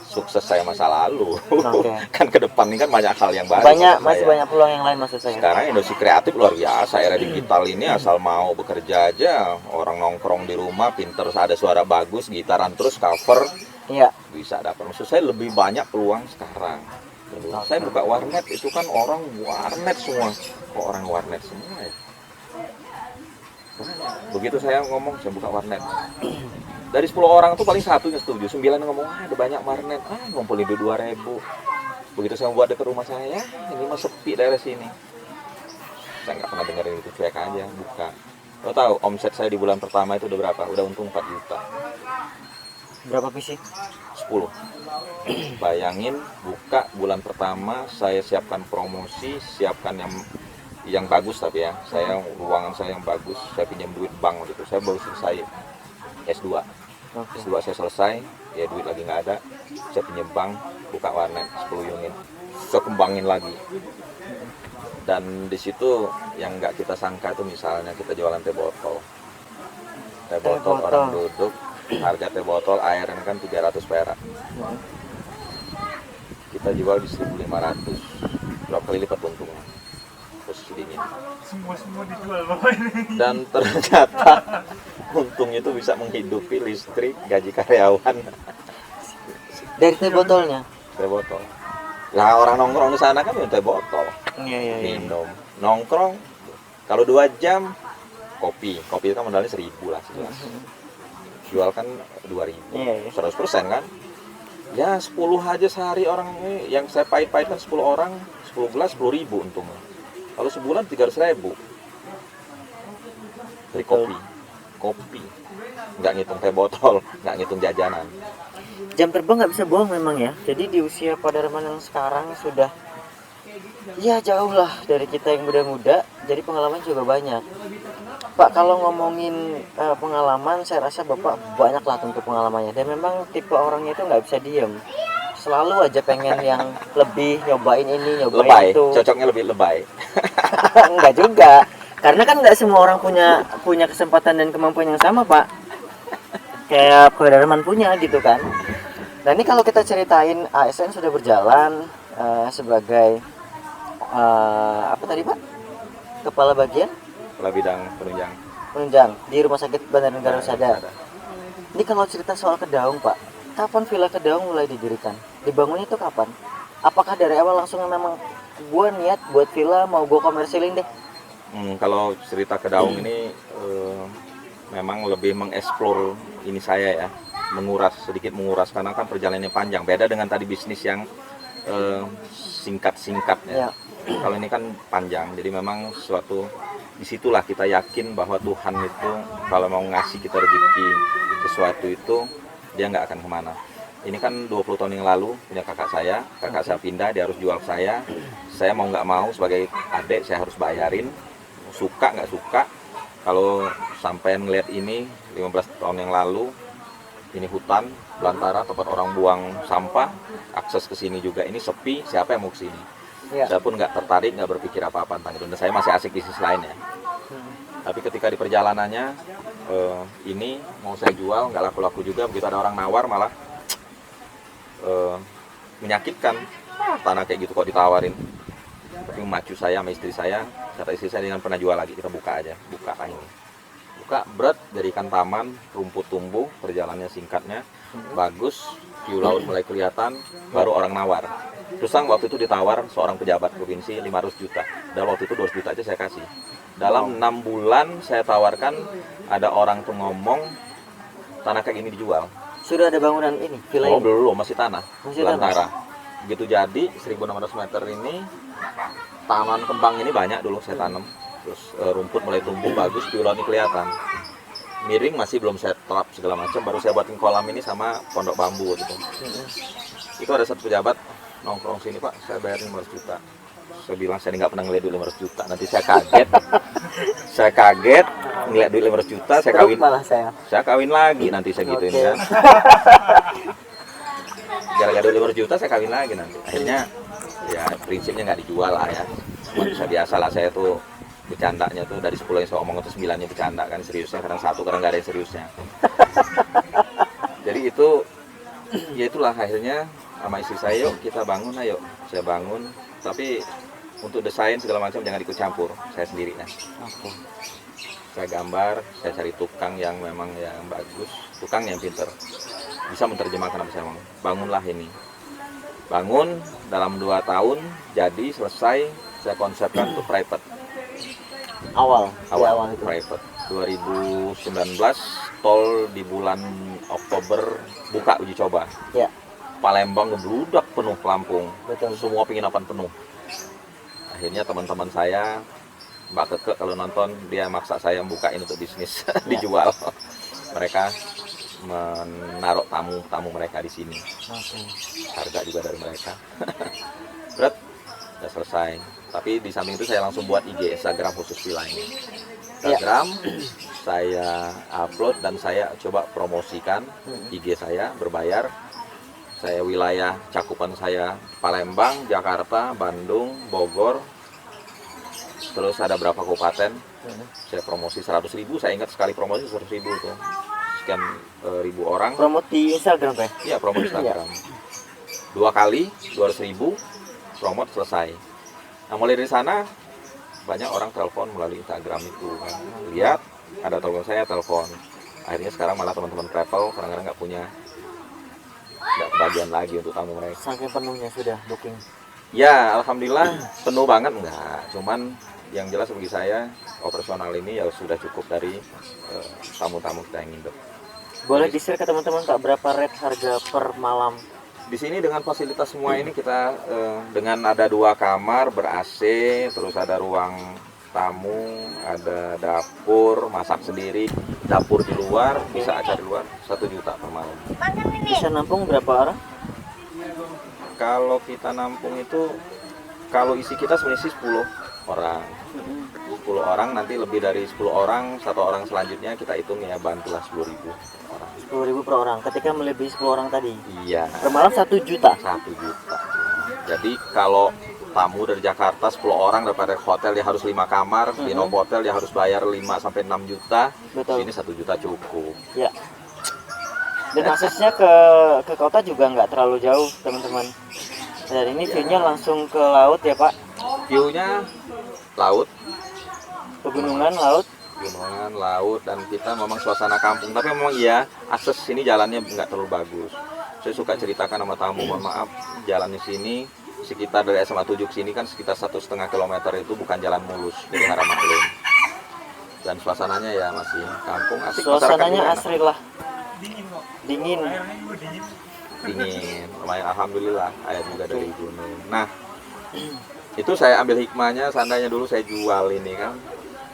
sukses saya masa lalu. Oke. Kan ke depan ini kan banyak hal yang baru. Masih banyak peluang yang lain maksud saya. Sekarang industri kreatif luar biasa, era digital ini asal mau bekerja aja, orang nongkrong di rumah, pinter, ada suara bagus, gitaran terus cover, Iya. bisa dapat. Maksud saya lebih banyak peluang sekarang. Dulu saya buka warnet itu kan orang warnet semua, kok orang warnet semua ya. Begitu saya ngomong saya buka warnet, dari 10 orang tuh paling 1 yang setuju, 9 ngomong ada banyak warnet, ngumpulin 2.000. Begitu saya buat dekat rumah saya, ini mah sepi daerah sini. Saya nggak pernah dengerin itu, cuek aja, buka. Lo tahu omset saya di bulan pertama itu udah berapa? Udah untung 4 juta. Berapa PC? 10. Bayangin buka bulan pertama saya siapkan promosi, siapkan yang bagus tapi ya. Saya ruangan saya yang bagus, saya pinjam duit bank waktu itu. Saya baru selesai S2. Oke. S2 saya selesai, ya duit lagi nggak ada. Saya pinjam bank, buka warnet 10 unit. Saya kembangin lagi. Dan di situ yang nggak kita sangka itu misalnya kita jualan teh botol. Teh botol orang duduk, harga teh botol airnya kan 300 perak. Kita jual di 1.500. Berapa kali lipat untungnya? Posisi dingin. Semua dijual Bapak ini. Dan ternyata untungnya itu bisa menghidupi listrik, gaji karyawan. Dari teh botolnya. Teh botol. Lah orang nongkrong di sana kan minum teh botol. Iya. Minum, nongkrong. Kalau 2 jam kopi itu kan modalnya 1.000 lah segelas. Jual kan 2.000. Iya. 100% kan? Ya 10 aja sehari orang ini yang saya pahit-pahit kan 10 orang, 10 gelas 10.000 untungnya. Kalau sebulan 300.000 dari kopi, nggak ngitung teh botol, nggak ngitung jajanan. Jam terbang nggak bisa bohong memang ya. Jadi di usia Pak Darman yang sekarang sudah ya jauh lah dari kita yang muda-muda. Jadi pengalaman juga banyak. Pak, kalau ngomongin pengalaman, saya rasa Bapak banyak lah tentu pengalamannya. Dan memang tipe orangnya itu nggak bisa diem. Selalu aja pengen yang lebih, nyobain ini, nyobain Lebay, itu. cocoknya lebih lebay. Enggak juga. Karena kan nggak semua orang punya kesempatan dan kemampuan yang sama, Pak. Kayak Ko Darman punya gitu kan. Nah ini kalau kita ceritain ASN sudah berjalan sebagai apa tadi Pak? Kepala bagian Kepala bidang penunjang. penunjang di Rumah Sakit Bandar Negara Husada. Ini kalau cerita soal Kedaung Pak, kapan Villa Kedaung mulai didirikan? Dibangunnya itu kapan? Apakah dari awal langsung memang gue niat buat villa mau gue komersilin deh? Kalau cerita Kedaung ini memang lebih mengeksplor ini saya ya, sedikit menguras karena kan perjalanannya panjang. Beda dengan tadi bisnis yang singkat-singkat ya. Kalau ini kan panjang, jadi memang suatu disitulah kita yakin bahwa Tuhan itu kalau mau ngasih kita rezeki sesuatu itu dia nggak akan kemana. Ini kan 20 tahun yang lalu punya kakak saya pindah, dia harus jual saya mau nggak mau sebagai adik saya harus bayarin, suka nggak suka. Kalau sampai ngeliat ini 15 tahun yang lalu, ini hutan belantara tempat orang buang sampah, akses ke sini juga ini sepi, siapa yang mau ke sini? Saya pun nggak tertarik, nggak berpikir apa-apa tentang itu. Dan saya masih asik bisnis lain ya. Tapi ketika di perjalanannya ini mau saya jual, nggak laku-laku juga. Begitu ada orang nawar malah menyakitkan. Tanah kayak gitu kok ditawarin. Tapi memacu saya sama istri saya, kata istri saya jangan pernah jual lagi, kita buka aja, buka lah ini. Buka berat, jadikan taman, rumput tumbuh, perjalanannya singkatnya, bagus, view laut mulai kelihatan, baru orang nawar. Terus waktu itu ditawar seorang pejabat provinsi 500 juta. Dan waktu itu 200 juta aja saya kasih. Dalam 6 bulan saya tawarkan, ada orang tuh ngomong tanah kayak gini dijual. Sudah ada bangunan ini, villa ini? Belum, masih tanah. Masih belantara. Begitu jadi 1.600 meter ini, taman kembang ini banyak dulu saya tanam. Terus rumput mulai tumbuh bagus, view laut ini kelihatan. Miring masih belum saya terap segala macam, baru saya buatin kolam ini sama pondok bambu gitu. Itu ada satu pejabat nongkrong sini, Pak, saya bayarin 500 juta. Saya bilang saya nggak pernah ngeliat duit 500 juta. Nanti saya kaget. Saya kaget ngeliat duit 500 juta, saya kawin. Malah saya kawin lagi nanti saya gituin kan. Gara-gara duit 500 juta saya kawin lagi nanti. Akhirnya ya prinsipnya nggak dijual lah ya. Manusia biasa lah, saya tuh bercandanya tuh dari 10 yang saya omong itu 9-nya bercanda kan, seriusnya kadang 1, kadang nggak ada yang seriusnya. Jadi itu ya itulah akhirnya sama istri saya, yuk kita bangun, ayo saya bangun, tapi untuk desain segala macam jangan ikut campur, saya sendiri ya. Saya gambar, saya cari tukang yang memang yang bagus, tukang yang pinter, bisa menerjemahkan apa saya mau. Bangunlah ini, bangun dalam 2 tahun jadi selesai. Saya konsepkan untuk private. awal Awal itu. private 2019, tol di bulan Oktober buka uji coba. Ya, Palembang ngebludak penuh Lampung, betul. semua penginapan penuh. Akhirnya teman-teman saya, Mbak Keke kalau nonton, dia maksa saya membukain untuk bisnis dijual. Mereka menaruh tamu mereka di sini. Harga juga dari mereka. Berat, udah selesai. Tapi di samping itu saya langsung buat IG, Instagram khusus villa ini. Instagram saya upload dan saya coba promosikan IG saya berbayar. Saya wilayah cakupan saya Palembang, Jakarta, Bandung, Bogor. Terus ada berapa kabupaten. Saya promosi 100.000, saya ingat sekali promosi 100.000 itu. Sekian ribu orang. Promote di Instagram, Pak? Iya, promosi Instagram. 2 kali 200.000, promote selesai. Nah, mulai dari sana banyak orang telepon melalui Instagram itu kan. Lihat ada telepon saya, telepon. Akhirnya sekarang malah teman-teman travel kadang-kadang nggak kebagian lagi untuk tamu mereka. Saking penuhnya sudah booking. Ya, alhamdulillah penuh banget enggak. Cuman yang jelas bagi saya operasional ini ya sudah cukup dari tamu-tamu kita yang nginep. Boleh di-share ke teman-teman Pak berapa rate harga per malam? Di sini dengan fasilitas semua ini kita dengan ada 2 kamar ber-AC, terus ada ruang tamu, ada dapur, masak sendiri, dapur di luar, bisa acara di luar, 1 juta per malam. Bisa nampung berapa orang? Kalau kita nampung itu, kalau isi kita sebenarnya sih 10 orang. 10 orang, nanti lebih dari 10 orang, 1 orang selanjutnya kita hitung ya bantulah 10.000 orang. 10.000 per orang. Ketika melebihi 10 orang tadi. Iya. Per malam 1 juta. 1 juta. Jadi kalau tamu dari Jakarta 10 orang daripada hotel dia harus 5 kamar, di Novotel dia harus bayar 5 sampai 6 juta. Betul. Sini 1 juta cukup. Ya. Dan aksesnya ke kota juga nggak terlalu jauh, teman-teman. Dan ini view-nya langsung ke laut ya, Pak. View-nya laut, Pegunungan, laut. gunungan, laut, dan kita memang suasana kampung. Tapi memang iya, akses sini jalannya nggak terlalu bagus. Saya suka ceritakan sama tamu, mohon maaf, jalan di sini sekitar dari SMA 7 ke sini kan sekitar 1,5 kilometer itu bukan jalan mulus, jadi harap maklum. Dan suasananya ya masih kampung, asik. Suasananya masyarakatnya asri lah. Dingin kok. Dingin. Airnya juga dingin. dingin, lumayan alhamdulillah, air juga dari gunung. Nah, itu saya ambil hikmahnya, seandainya dulu saya jual ini kan,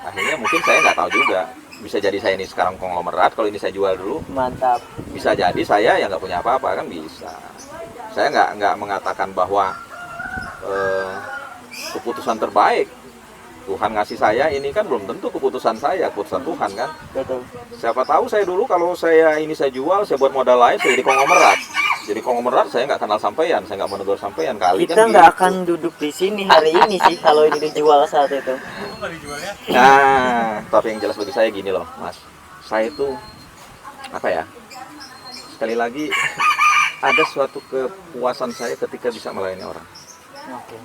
akhirnya mungkin saya nggak tahu juga, bisa jadi saya ini sekarang konglomerat. Kalau ini saya jual dulu, Mantap. bisa jadi saya yang nggak punya apa-apa, kan bisa. Saya nggak mengatakan bahwa keputusan terbaik Tuhan ngasih saya ini kan belum tentu keputusan saya, keputusan Tuhan kan. Betul. Siapa tahu saya dulu kalau saya ini saya jual, saya buat modal lain, saya jadi konglomerat. Jadi konglomerat saya nggak kenal sampean, saya nggak mau negur sampean kali Kita kan. nggak gitu. akan duduk di sini hari ini sih kalau ini dijual saat itu. Itu kali dijualnya. Nah, tapi yang jelas bagi saya gini loh, Mas. Saya itu apa ya? Sekali lagi ada suatu kepuasan saya ketika bisa melayani orang. Oke.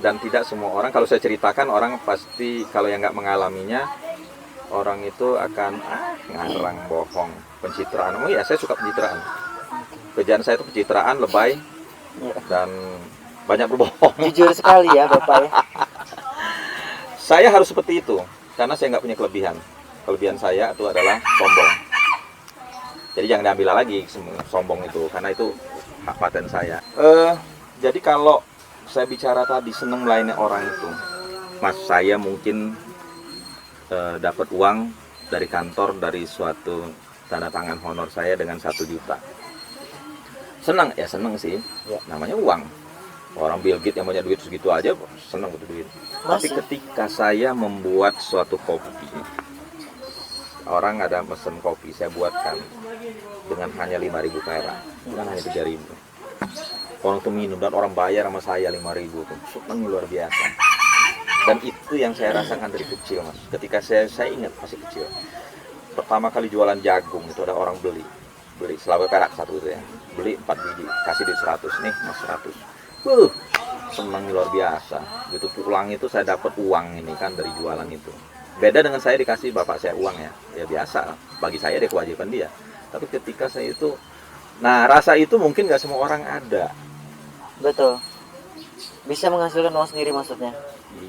Dan tidak semua orang, kalau saya ceritakan orang pasti kalau yang nggak mengalaminya, orang itu akan ngarang, bohong, pencitraan. Oh iya, saya suka pencitraan. Kerjaan saya itu pencitraan, lebay, Ya. dan banyak berbohong. Jujur sekali ya Bapak ya. Saya harus seperti itu karena saya nggak punya kelebihan. Kelebihan saya itu adalah sombong. Jadi jangan diambil lagi sombong itu, karena itu hak paten saya. Jadi kalau saya bicara tadi seneng melayani orang itu, Mas, saya mungkin dapat uang dari kantor dari suatu tanda tangan honor saya dengan 1 juta. Senang ya, senang sih. Ya. Namanya uang. Orang Bill Gates yang punya duit segitu aja senang butuh duit. Tapi Masih. ketika saya membuat suatu kopi, orang ada pesen kopi, saya buatkan dengan hanya 5.000 perak, dengan hanya 3.000. Orang tuh minum dan orang bayar sama saya 5.000 tuh, senang luar biasa. Dan itu yang saya rasakan dari kecil, Mas. Ketika saya ingat masih kecil, pertama kali jualan jagung itu ada orang beli selawe perak satu itu ya, beli 4 biji, kasih di 100 nih, Mas, 100. Senang luar biasa. Gitu pulang itu saya dapat uang ini kan dari jualan itu. Beda dengan saya dikasih bapak saya uang ya biasa, bagi saya dia kewajiban dia. Tapi ketika saya itu, nah rasa itu mungkin nggak semua orang ada. Betul. Bisa menghasilkan uang sendiri maksudnya.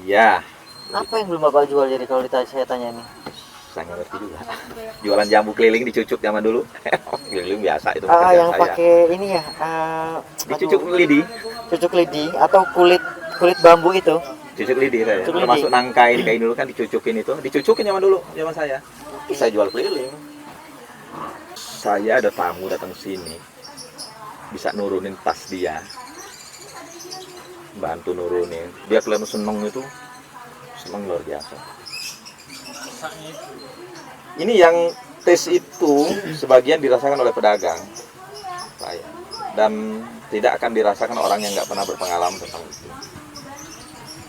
Iya. Apa yang belum Bapak jual jadi kalau saya tanya nih? Saya nggak ngerti juga. Jualan jambu keliling dicucuk zaman dulu. Keliling biasa itu. Ah, pekerjaan yang saya. pakai ini ya. Dicucuk lidi. Cucuk lidi atau kulit bambu itu. Cucuk lidi saya. Cucuk lidi. Termasuk nangkai kayak dulu kan dicucukin itu. Dicucukin zaman dulu, zaman saya. Terus saya jual keliling. Saya ada tamu datang sini. Bisa nurunin tas dia. Bantu nurunin. Dia kelihatan seneng itu. Seneng luar biasa. Rasanya itu. Ini yang tes itu sebagian dirasakan oleh pedagang saya. Dan tidak akan dirasakan orang yang nggak pernah berpengalaman tentang itu.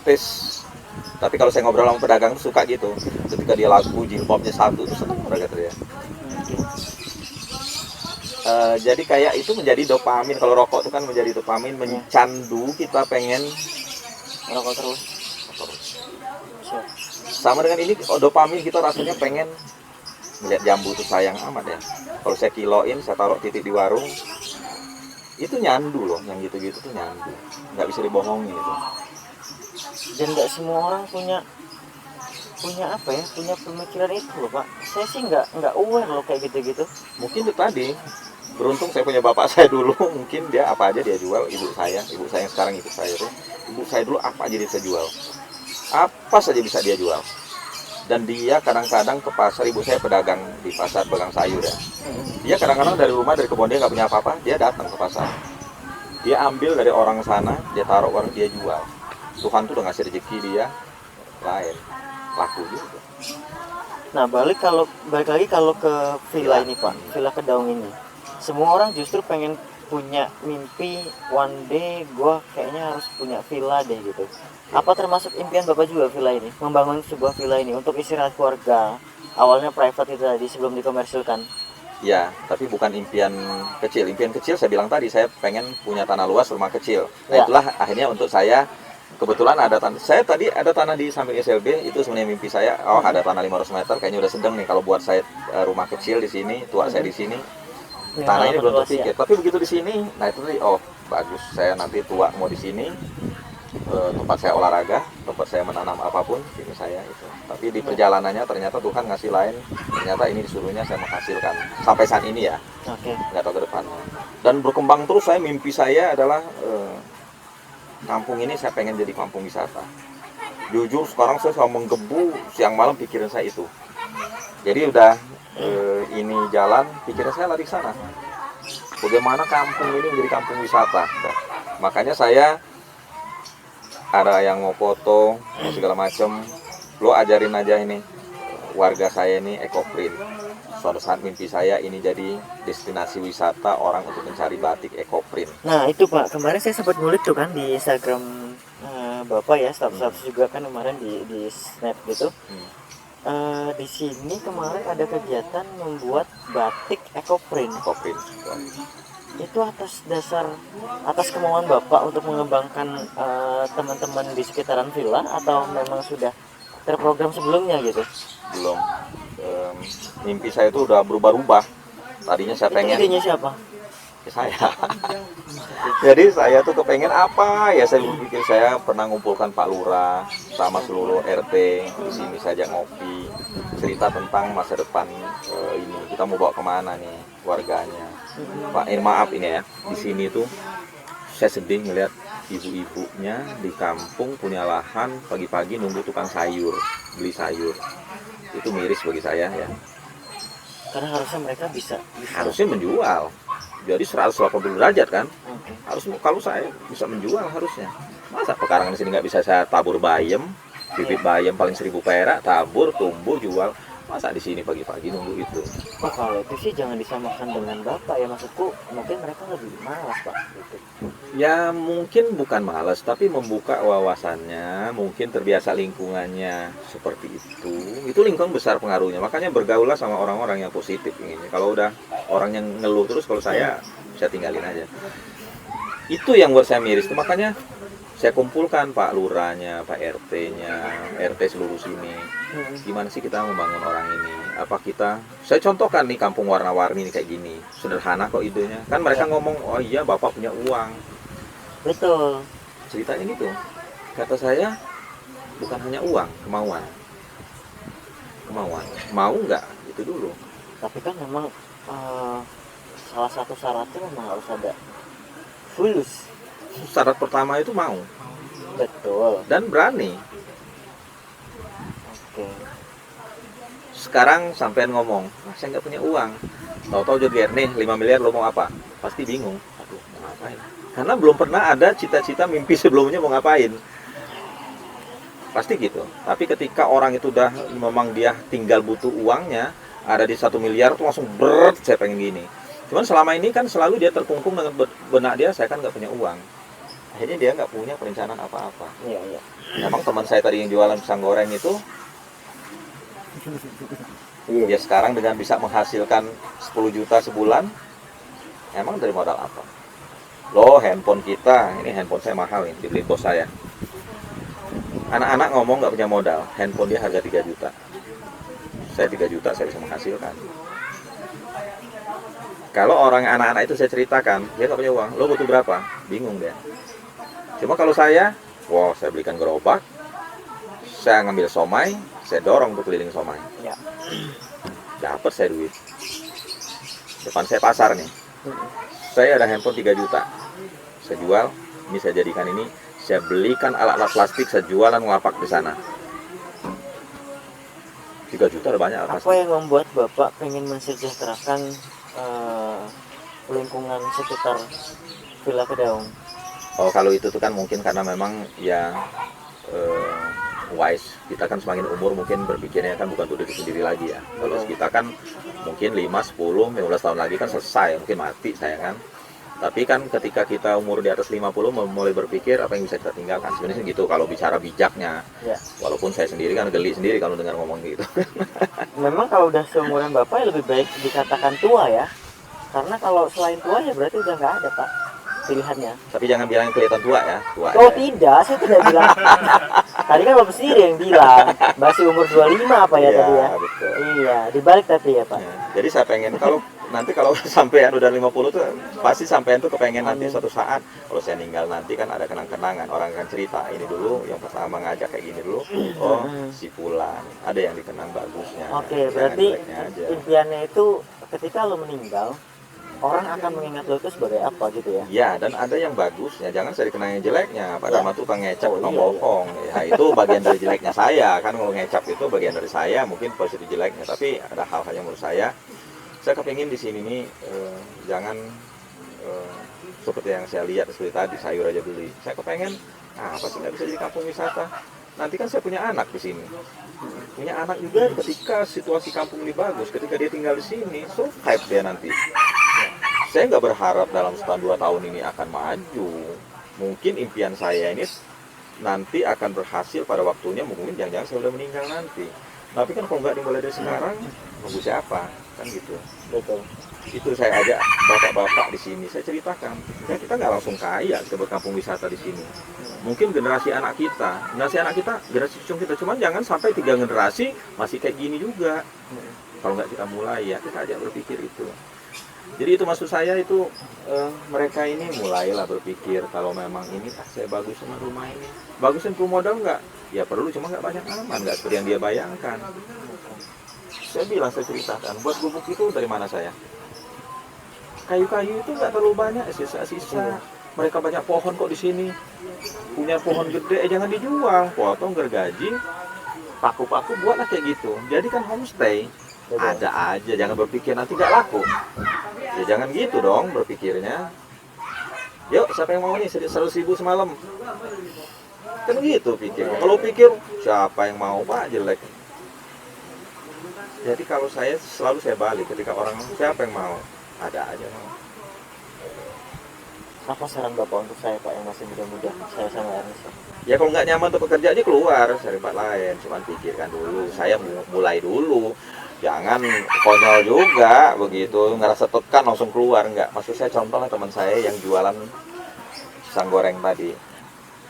Tes. Tapi kalau saya ngobrol sama pedagang tuh suka gitu. Ketika dia laku jilbabnya 1 itu seneng mereka tuh ya. Jadi kayak itu menjadi dopamin. Kalau rokok itu kan menjadi dopamin, mencandu kita pengen Rokok terus. Siap. sama dengan ini dopamin kita rasanya pengen melihat jambu itu sayang amat ya. Kalau saya kiloin, saya taruh titik di warung, itu nyandu loh, yang gitu-gitu tuh nyandu, nggak bisa dibohongin gitu. Dan nggak semua orang punya apa ya, punya pemikiran itu loh Pak. Saya sih nggak aware loh kayak gitu-gitu. Mungkin itu tadi, beruntung saya punya bapak saya dulu, mungkin dia apa aja dia jual. Ibu saya yang sekarang ikut saya tuh, ibu saya dulu apa aja dia bisa jual, apa saja bisa dia jual. Dan dia kadang-kadang ke pasar, ibu saya pedagang di pasar, pedagang sayur ya. Dia kadang-kadang dari rumah, dari kebun dia nggak punya apa-apa, dia datang ke pasar. Dia ambil dari orang sana, dia taruh warung, dia jual. Tuhan tuh udah ngasih rezeki dia lain. laku juga. Nah, balik lagi kalau ke villa ini Pak, villa Kedaung ini. Semua orang justru pengen punya mimpi one day gua kayaknya harus punya villa deh gitu. Apa termasuk impian Bapak juga villa ini? Membangun sebuah villa ini untuk istirahat keluarga. Awalnya private itu tadi sebelum dikomersilkan. Ya, tapi bukan impian kecil. Impian kecil saya bilang tadi, saya pengen punya tanah luas, rumah kecil. Nah, Ya. itulah akhirnya untuk saya, kebetulan ada tanah. Saya tadi ada tanah di samping SLB, itu sebenarnya mimpi saya. Oh, ada tanah 500 meter, kayaknya udah sedang nih kalau buat saya rumah kecil di sini, tua saya di sini. Tanah ini belum terpikir, tapi begitu di sini, nah itu tadi, oh bagus, saya nanti tua mau di sini, tempat saya olahraga, tempat saya menanam apapun, ini saya itu. Tapi di perjalanannya ternyata Tuhan ngasih lain, ternyata ini disuruhnya saya menghasilkan sampai saat ini ya, Oke. nggak tahu ke depannya. Dan berkembang terus, mimpi saya adalah kampung ini saya pengen jadi kampung wisata. Jujur sekarang saya selalu menggebu siang malam pikiran saya itu. Jadi udah ini jalan, pikiran saya lari ke sana. Bagaimana kampung ini menjadi kampung wisata? Nah, makanya saya ada yang mau foto, mau segala macam. Lo ajarin aja ini warga saya ini ekoprint. Suatu saat mimpi saya ini jadi destinasi wisata orang untuk mencari batik ekoprint. Nah, itu Pak, kemarin saya sempat ngulik tuh kan di Instagram Bapak ya, status juga kan kemarin di snap gitu. Di sini kemarin ada kegiatan membuat batik ekoprint. Ekoprint. Itu atas kemauan Bapak untuk mengembangkan teman-teman di sekitaran villa atau memang sudah terprogram sebelumnya gitu? Belum. Mimpi saya itu udah berubah-ubah. Tadinya saya pengen. Idenya siapa? Ya, saya. Jadi saya tuh kepengen apa ya, saya berpikir saya pernah ngumpulkan Pak Lurah sama seluruh RT di sini saja ngopi, cerita tentang masa depan ini kita mau bawa kemana nih warganya. Pak, maaf ini ya, di sini tuh saya sedih melihat ibu-ibunya di kampung punya lahan, pagi-pagi nunggu tukang sayur, beli sayur. Itu miris bagi saya ya. Karena harusnya mereka bisa. Harusnya menjual. Jadi 180 derajat kan. Oke. Harus, kalau saya bisa menjual harusnya. Masa pekarangan di sini nggak bisa saya tabur bayam, bibit bayam paling 1.000 perak, tabur, tumbuh, jual. Masa di sini pagi-pagi nunggu itu? Oh, kalau itu sih jangan disamakan dengan Bapak ya, maksudku mungkin mereka lebih malas Pak gitu. Ya mungkin bukan malas, tapi membuka wawasannya, mungkin terbiasa lingkungannya seperti itu. Itu lingkungan besar pengaruhnya. Makanya bergaulah sama orang-orang yang positif inginnya. Kalau udah orang yang ngeluh terus, kalau saya tinggalin aja. Itu yang buat saya miris. Makanya saya kumpulkan Pak Lurahnya, Pak RT-nya, RT seluruh sini. Gimana sih kita membangun orang ini? Apa saya contohkan nih kampung warna-warni nih kayak gini. Sederhana kok idenya. Kan mereka ngomong, oh iya Bapak punya uang. Betul. Ceritanya gitu. Kata saya, bukan hanya uang, kemauan. Mau nggak? Itu dulu. Tapi kan memang salah satu syaratnya memang harus ada fulus. Syarat pertama itu mau Betul. dan berani. Oke. Sekarang sampean ngomong, saya nggak punya uang. Tahu-tahu joget nih 5 miliar lo mau apa? Pasti bingung. Aduh, mau ngapain? Karena belum pernah ada cita-cita mimpi sebelumnya mau ngapain. Pasti gitu. Tapi ketika orang itu udah memang dia tinggal butuh uangnya, ada di 1 miliar tuh langsung berat saya pengen gini. Cuman selama ini kan selalu dia terkungkung dengan benak dia, saya kan nggak punya uang. Akhirnya dia nggak punya perencanaan apa-apa. Iya, iya. Memang teman saya tadi yang jualan pisang goreng itu, dia sekarang dengan bisa menghasilkan 10 juta sebulan, emang dari modal apa? Loh, handphone kita, ini handphone saya mahal nih, dibeli bos saya. Anak-anak ngomong nggak punya modal, handphone dia harga 3 juta. Saya 3 juta, saya bisa menghasilkan. Kalau orang anak-anak itu saya ceritakan, dia nggak punya uang, lo butuh berapa? Bingung dia. Cuma kalau saya, wow, saya belikan gerobak, saya ngambil somai, saya dorong untuk keliling somai. Ya. Dapat saya duit. Depan saya pasar nih. Saya ada handphone 3 juta. Saya jual, ini saya jadikan ini, saya belikan alat-alat plastik, saya jualan ngelapak di sana. 3 juta udah banyak alat Apa plastik. yang membuat Bapak pengen mensejahterakan lingkungan sekitar Villa Kedaung? Oh, kalau itu tuh kan mungkin karena memang ya wise. Kita kan semakin umur mungkin berpikirnya kan bukan untuk diri sendiri lagi ya. Kalau kita kan mungkin 5, 10, 15 tahun lagi kan selesai, mungkin mati saya kan. Tapi kan ketika kita umur di atas 50 mulai berpikir apa yang bisa kita tinggalkan. Sebenarnya gitu kalau bicara bijaknya. Ya. Walaupun saya sendiri kan geli sendiri kalau dengar ngomong gitu. Memang kalau udah seumuran Bapak ya lebih baik dikatakan tua ya. Karena kalau selain tua ya berarti udah nggak ada Pak pilihannya. Tapi jangan bilang kelihatan tua ya. Tua Oh aja. tidak, saya tidak bilang. Tadi kan Bapak sendiri yang bilang masih umur 25 apa ya Iya, tadi ya? betul. Iya, dibalik tapi ya Pak. Ya, jadi saya pengen kalau nanti kalau sampean udah 50 tuh pasti sampean tuh kepengen nanti Amin. suatu saat kalau saya meninggal nanti kan ada kenang-kenangan, orang akan cerita ini dulu yang pertama ngajak kayak gini dulu, oh si fulan ada yang dikenang bagusnya. Oke, jangan berarti jeleknya aja. impiannya itu ketika lo meninggal, orang akan mengingat lo itu sebagai apa gitu ya? Ya, dan ada yang bagusnya, jangan saya dikenang yang jeleknya. Pada mah tukang ngecap, Oh, tukang iya, bohong. Ya, itu bagian dari jeleknya saya. Kan kalau ngecap itu bagian dari saya, mungkin positif jeleknya. Tapi ada hal-hal yang menurut saya kepingin di sini nih, jangan seperti yang saya lihat seperti tadi, sayur aja beli. Saya kepengen, apa sih nggak bisa jadi kampung wisata? Nanti kan saya punya anak di sini. Punya anak juga ketika situasi kampung ini bagus, ketika dia tinggal di sini, survive dia nanti. Saya nggak berharap dalam setahun 2 tahun ini akan maju. Mungkin impian saya ini nanti akan berhasil pada waktunya, mungkin jangan-jangan saya udah meninggal nanti. Tapi kan kalau nggak dimulai dari sekarang, nunggu siapa? Kan gitu. Betul. Itu saya ajak bapak-bapak di sini, saya ceritakan. Ya, kita nggak langsung kaya, kita berkampung wisata di sini. Mungkin generasi anak kita, generasi cucu kita, cuman jangan sampai 3 generasi masih kayak gini juga. Kalau nggak kita mulai ya, kita ajak berpikir itu. Jadi itu maksud saya itu mereka ini mulailah berpikir kalau memang ini saya bagusin rumah ini, bagusin perlu modal nggak? Ya perlu, cuma nggak banyak aman, nggak seperti yang dia bayangkan. Saya bilang, saya ceritakan, buat gubuk itu dari mana saya? Kayu-kayu itu nggak terlalu banyak, sisa-sisa. Mereka banyak pohon kok di sini, punya pohon gede, jangan dijual, potong gergaji, paku-paku buatlah kayak gitu. Jadi kan homestay. Ada aja, jangan berpikir nanti nggak laku. Ya jangan gitu dong berpikirnya. Yuk, siapa yang mau nih 100.000 semalam? Kan gitu pikir. Kalau pikir siapa yang mau Pak, jelek. Jadi kalau saya selalu saya balik ketika orang siapa yang mau, ada aja mau. Apa saran Bapak untuk saya Pak yang masih muda-muda? Saya sama Ernest. Ya kalau nggak nyaman untuk bekerja aja keluar cari tempat lain. Cuman pikirkan dulu. Saya mulai dulu. Jangan konyol juga begitu, ngerasa tekan langsung keluar, nggak. Maksud saya contohnya teman saya yang jualan pisang goreng tadi.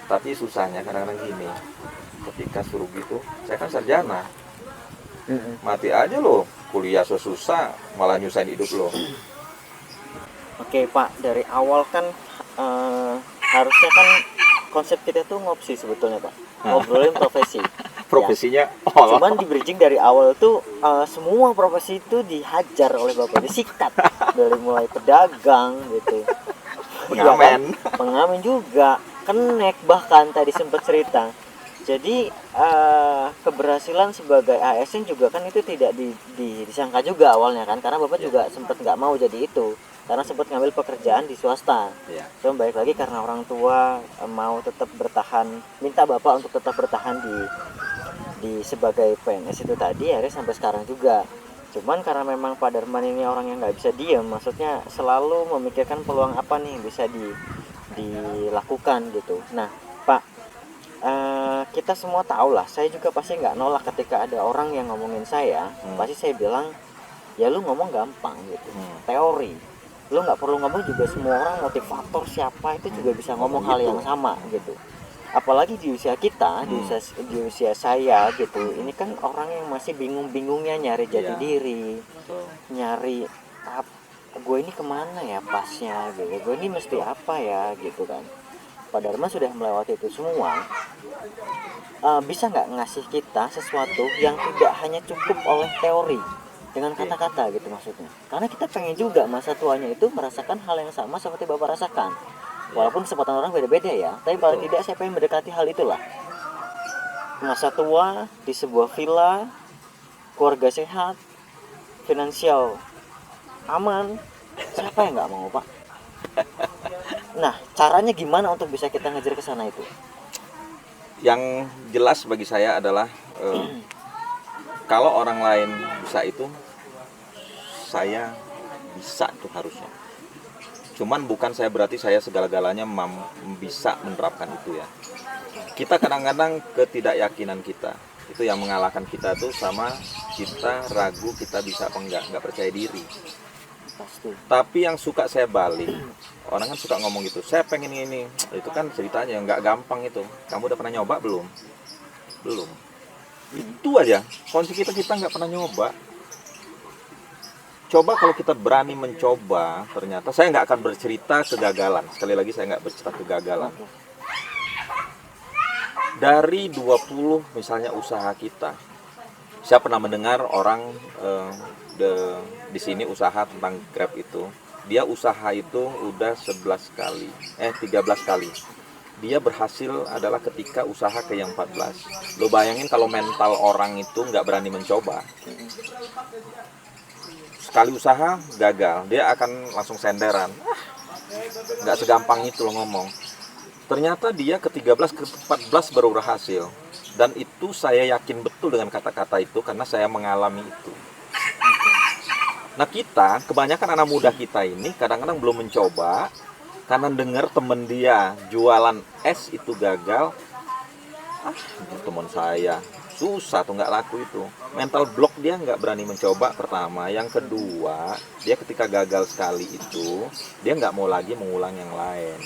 Tapi susahnya kadang-kadang gini, ketika suruh gitu, saya kan sarjana, mati aja loh, kuliah susah, malah nyusahin hidup loh. Oke Pak, dari awal kan harusnya kan konsep kita tuh ngopsi sebetulnya Pak, ngobrolin profesi. Profesinya, Cuman di bridging dari awal tuh semua profesi itu dihajar oleh Bapak, disikat dari mulai pedagang gitu, pengamen. pengamen juga, kenek bahkan tadi sempat cerita. Jadi keberhasilan sebagai ASN juga kan itu tidak disangka juga awalnya kan, karena Bapak juga sempat nggak mau jadi itu, karena sempat ngambil pekerjaan di swasta. Ya. Cuma balik lagi karena orang tua mau tetap bertahan, minta Bapak untuk tetap bertahan di sebagai PNS itu tadi, akhirnya sampai sekarang juga. Cuman karena memang Pak Darman ini orang yang nggak bisa diem, maksudnya selalu memikirkan peluang apa nih yang bisa dilakukan gitu. Nah Pak, kita semua tahu lah, saya juga pasti nggak nolak ketika ada orang yang ngomongin saya. Pasti saya bilang ya lu ngomong gampang gitu, teori. Lu nggak perlu ngomong juga, semua orang motivator siapa itu juga bisa ngomong hal yang sama gitu. Apalagi di usia kita, di usia saya gitu, ini kan orang yang masih bingung-bingungnya nyari jati diri, nyari gue ini kemana ya pasnya gitu, gue ini mesti apa ya gitu kan. Pak Darman sudah melewati itu semua. Bisa nggak ngasih kita sesuatu yang tidak hanya cukup oleh teori dengan kata-kata gitu maksudnya, karena kita pengen juga masa tuanya itu merasakan hal yang sama seperti Bapak rasakan. Walaupun kesempatan orang beda-beda ya, tapi paling tidak saya pengen mendekati hal itulah. Masa tua di sebuah villa, keluarga sehat, finansial aman, siapa yang nggak mau Pak? Nah, caranya gimana untuk bisa kita ngejar ke sana itu? Yang jelas bagi saya adalah kalau orang lain bisa itu, saya bisa tuh harusnya. Cuman bukan saya berarti saya segala-galanya bisa menerapkan itu ya. Kita kadang-kadang ketidakyakinan kita itu yang mengalahkan kita tuh, sama kita ragu kita bisa apa nggak percaya diri. Pasti. Tapi yang suka saya balik, orang kan suka ngomong gitu, saya pengen ini, itu kan ceritanya nggak gampang itu. Kamu udah pernah nyoba belum? Belum. Itu aja, kunci kita nggak pernah nyoba. Coba kalau kita berani mencoba, ternyata saya nggak akan bercerita kegagalan. Sekali lagi saya nggak bercerita kegagalan. Dari 20 misalnya usaha kita, saya pernah mendengar orang di sini usaha tentang Grab itu, dia usaha itu udah 13 kali. Dia berhasil adalah ketika usaha ke yang 14. Lo bayangin kalau mental orang itu nggak berani mencoba. Sekali usaha gagal, dia akan langsung senderan. Nggak segampang itu lo ngomong. Ternyata dia ke 13, ke 14 baru berhasil. Dan itu saya yakin betul dengan kata-kata itu karena saya mengalami itu. Nah kita, kebanyakan anak muda kita ini kadang-kadang belum mencoba karena dengar temen dia jualan es itu gagal. Teman saya susah tuh, nggak laku itu. Mental block, dia nggak berani mencoba pertama. Yang kedua, dia ketika gagal sekali itu, dia nggak mau lagi mengulang yang lain.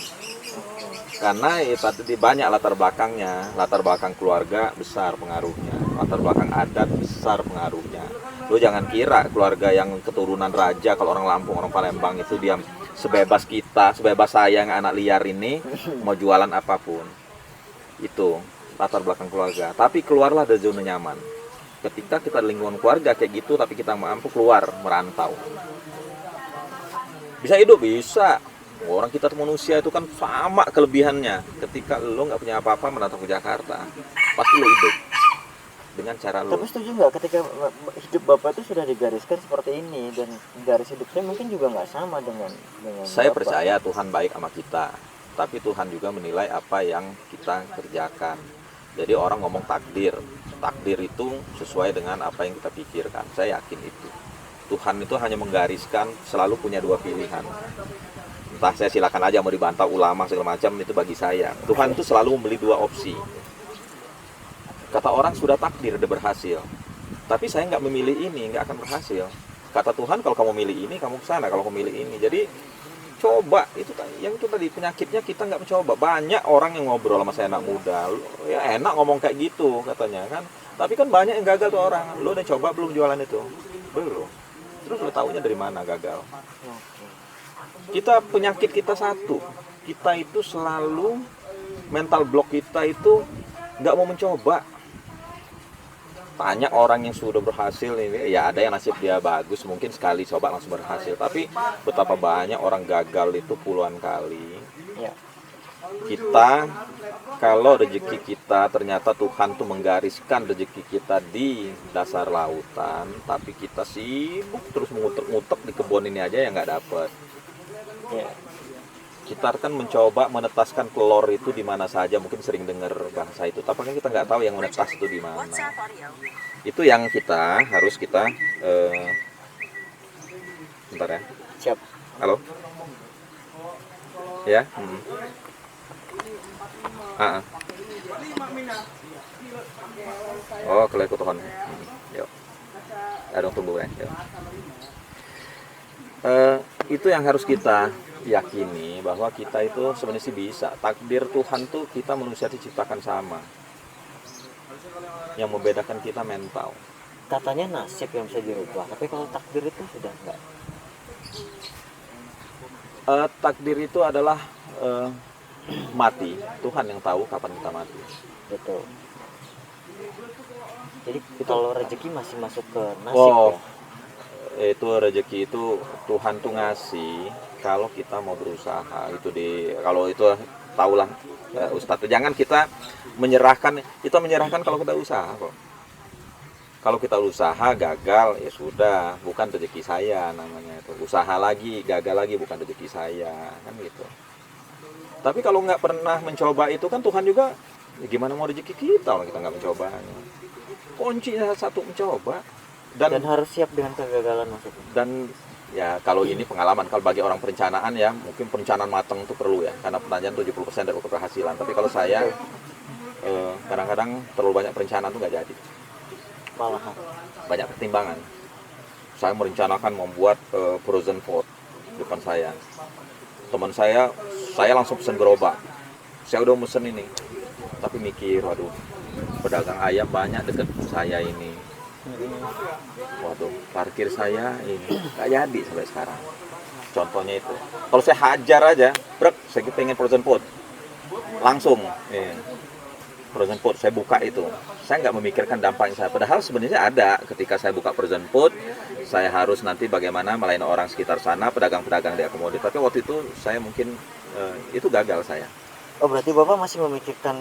Karena ya, tadi banyak latar belakangnya, latar belakang keluarga besar pengaruhnya, latar belakang adat besar pengaruhnya. Lo jangan kira keluarga yang keturunan raja, kalau orang Lampung, orang Palembang itu dia sebebas kita, sebebas saya yang anak liar ini mau jualan apapun. Itu latar belakang keluarga. Tapi keluarlah dari zona nyaman. Ketika kita di lingkungan keluarga kayak gitu, tapi kita mampu keluar, merantau. Bisa hidup, bisa. Orang kita manusia itu kan sama kelebihannya. Ketika lo nggak punya apa-apa merantau ke Jakarta, pasti lo hidup dengan cara lo. Tapi setuju nggak ketika hidup Bapak itu sudah digariskan seperti ini, dan garis hidup saya mungkin juga nggak sama dengan Saya Bapak. percaya Tuhan baik sama kita, tapi Tuhan juga menilai apa yang kita kerjakan. Jadi orang ngomong takdir itu sesuai dengan apa yang kita pikirkan. Saya yakin itu. Tuhan itu hanya menggariskan, selalu punya dua pilihan. Entah saya silakan aja mau dibantah ulama segala macam, itu bagi saya. Tuhan itu selalu membeli dua opsi. Kata orang sudah takdir, udah berhasil. Tapi saya nggak memilih ini, nggak akan berhasil. Kata Tuhan kalau kamu milih ini, kamu kesana. Kalau kamu milih ini, jadi coba. Itu yang itu tadi penyakitnya, kita nggak mencoba. Banyak orang yang ngobrol sama saya anak muda, ya enak ngomong kayak gitu katanya kan. Tapi kan banyak yang gagal tuh orang. Lo udah coba belum jualan itu? Belum. Terus lo taunya dari mana gagal? Kita penyakit kita satu, kita itu selalu mental block kita itu nggak mau mencoba. Tanya orang yang sudah berhasil ini, ya ada yang nasib dia bagus, mungkin sekali coba langsung berhasil. Tapi betapa banyak orang gagal itu puluhan kali. Ya. Kita, kalau rezeki kita ternyata Tuhan tuh menggariskan rezeki kita di dasar lautan, tapi kita sibuk terus mengutek-ngutek di kebun ini aja yang nggak dapet. Ya. Kita kan mencoba menetaskan telur itu di mana saja, mungkin sering dengar bahasa itu, tapi kan kita nggak tahu yang menetas itu di mana. Itu yang kita harus bentar ya. Siap. Halo. Ya. Oh, kalau ikut Tuhan. Yuk. Ada tunggu ya. Yuk. Itu yang harus kita yakini, bahwa kita itu sebenarnya sih bisa. Takdir Tuhan tuh kita manusia diciptakan sama. Yang membedakan kita mental. Katanya nasib yang bisa dirubah, tapi kalau takdir itu sudah enggak. Takdir itu adalah mati. Tuhan yang tahu kapan kita mati. Betul. Jadi kalau rezeki masih masuk ke nasib ya. Itu rezeki itu Tuhan tuh ngasih kalau kita mau berusaha. Kalau itu tahulah Ustadz, jangan kita menyerahkan kalau kita usaha kok. Kalau kita usaha gagal, ya sudah, bukan rezeki saya namanya itu. Usaha lagi gagal lagi, bukan rezeki saya, kan gitu. Tapi kalau nggak pernah mencoba itu kan Tuhan juga Ya, gimana mau rezeki kita kalau kita nggak mencobanya? Kuncinya satu mencoba Dan harus siap dengan kegagalan maksudnya. dan ya kalau ini pengalaman, kalau bagi orang perencanaan ya mungkin perencanaan matang itu perlu ya, karena pertanyaan 70% dari keberhasilan. Tapi kalau saya kadang-kadang terlalu banyak perencanaan tuh nggak jadi, Malahan. banyak pertimbangan. Saya merencanakan membuat frozen food depan saya, teman saya langsung pesen gerobak, saya udah mesen ini, tapi mikir, waduh pedagang ayam banyak deket saya ini, waduh parkir saya ini nggak jadi sampai sekarang. Contohnya itu, kalau saya hajar aja, brek, saya pengen frozen food, langsung frozen food saya buka itu, saya nggak memikirkan dampaknya saya. Padahal sebenarnya ada, ketika saya buka frozen food, saya harus nanti bagaimana melayani orang sekitar sana, pedagang-pedagang diakomodir. Tapi waktu itu saya mungkin itu gagal saya. Oh berarti Bapak masih memikirkan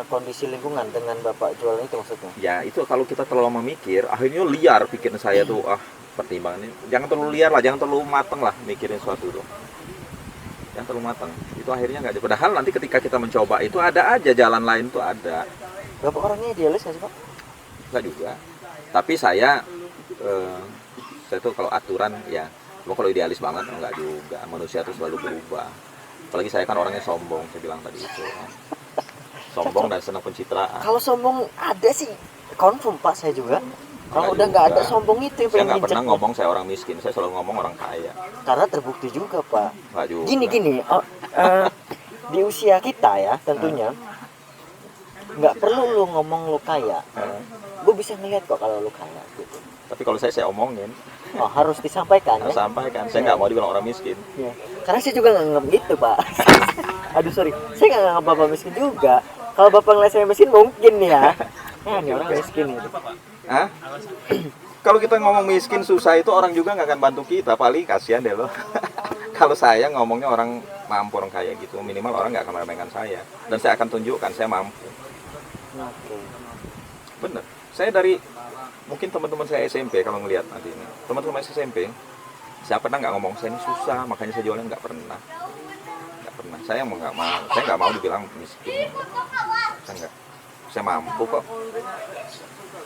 kondisi lingkungan dengan Bapak jualan itu maksudnya? Ya itu kalau kita terlalu lama mikir, akhirnya liar pikiran saya tuh. Pertimbangannya jangan terlalu liar lah, jangan terlalu matang lah mikirin suatu tuh. Yang terlalu matang itu akhirnya nggak ada. Padahal nanti ketika kita mencoba itu ada aja jalan lain tuh ada. Bapak orangnya idealis nggak sih Pak? Nggak juga. Tapi saya tuh kalau aturan ya, cuma kalau idealis banget enggak juga. Manusia tuh selalu berubah. Apalagi saya kan orangnya sombong, saya bilang tadi itu. Sombong dan senang pencitraan. Kalau sombong ada sih, confirm Pak saya juga. Kalau udah Nggak nggak ada juga. sombong itu yang Saya pengen nggak pernah nginjek. ngomong saya orang miskin, saya selalu ngomong orang kaya. Karena terbukti juga Pak. Nggak juga. Gini, di usia kita ya tentunya nggak perlu lu ngomong lu kaya. Gue bisa ngeliat kok kalau lu kaya gitu. Tapi kalau saya omongin, Oh, harus disampaikan harus ya. sampaikan. Saya nggak mau dibilang orang miskin. Ya. Karena saya juga nganggap gitu Pak. Aduh sorry, saya nggak nganggap Bapak miskin juga. Kalau Bapak ngeliat saya miskin mungkin ya. Ini orang miskin itu. Hah? Kalau kita ngomong miskin susah itu orang juga nggak akan bantu kita, paling kasihan deh lo. Kalau saya ngomongnya orang mampu, orang kaya gitu, minimal orang nggak akan meremehkan saya. Dan saya akan tunjukkan saya mampu. Oke. Bener. Saya dari mungkin teman-teman saya SMP kalau ngelihat nanti ini, teman-teman saya SMP, saya pernah nggak ngomong saya ini susah, makanya saya jualan, nggak pernah. Nggak pernah. Saya nggak mau. Saya nggak mau dibilang miskin. Saya nggak. Saya mampu kok.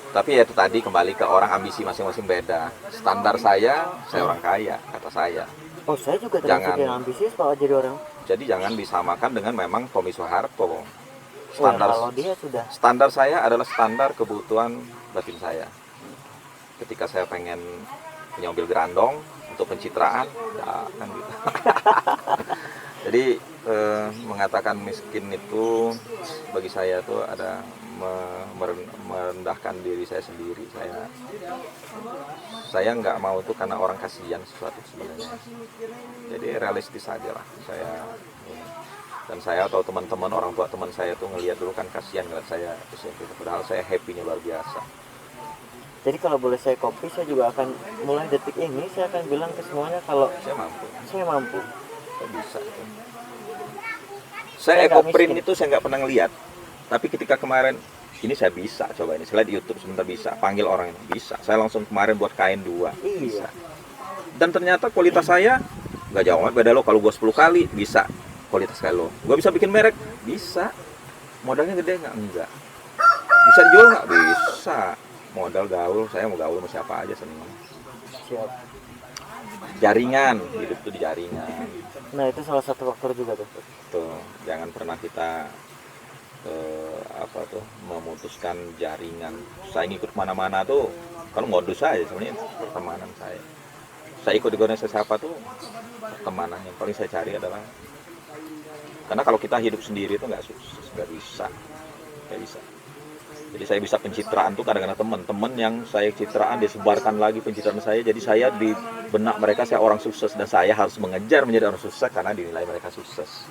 Tapi ya itu tadi kembali ke orang, ambisi masing-masing beda. Standar saya orang kaya, kata saya. Oh saya juga termasuk yang ambisius Pak jadi orang. Jadi jangan disamakan dengan memang Tommy Soeharto. Standar kalau dia sudah. Standar saya adalah standar kebutuhan batin saya. Ketika saya pengen punya mobil grandong untuk pencitraan, ya kan gitu. Jadi mengatakan miskin itu bagi saya tuh ada merendahkan diri saya sendiri. Saya nggak mau tuh karena orang kasihan sesuatu sebenarnya. Jadi realistis aja lah saya. Dan saya atau teman-teman orang tua teman saya tuh ngelihat dulu kan kasihan ngeliat saya SMP. Padahal saya happy-nya luar biasa. Jadi kalau boleh saya kopi, saya juga akan mulai detik ini saya akan bilang ke semuanya kalau Saya mampu. saya mampu. Saya bisa. Saya Saya nggak ekoprint miskin. itu saya nggak pernah ngeliat. Tapi ketika kemarin ini saya bisa coba ini. Saya lihat di YouTube sebentar bisa. Panggil orang ini bisa. Saya langsung kemarin buat kain 2. Iya. Bisa. Dan ternyata kualitas saya nggak jauh amat beda lo. Kalau gua 10 kali bisa kualitas kayak lo. Gua bisa bikin merek bisa. Modalnya gede nggak? Enggak. Bisa dijual nggak? Bisa. Modal gaul, saya mau gaul sama siapa aja seneng. Siap. Jaringan, hidup tuh di jaringan. Nah itu salah satu faktor juga tuh. Tuh, jangan pernah kita memutuskan jaringan. Saya ngikut mana-mana tuh, kalau modus aja sebenarnya pertemanan saya. Saya ikut di organisasi siapa tuh pertemanan yang paling saya cari adalah, karena kalau kita hidup sendiri tuh nggak sukses, nggak bisa. Jadi saya bisa pencitraan tuh kadang-kadang teman-teman yang saya citraan disebarkan lagi pencitraan saya. Jadi saya di benak mereka saya orang sukses dan saya harus mengejar menjadi orang sukses karena dinilai mereka sukses.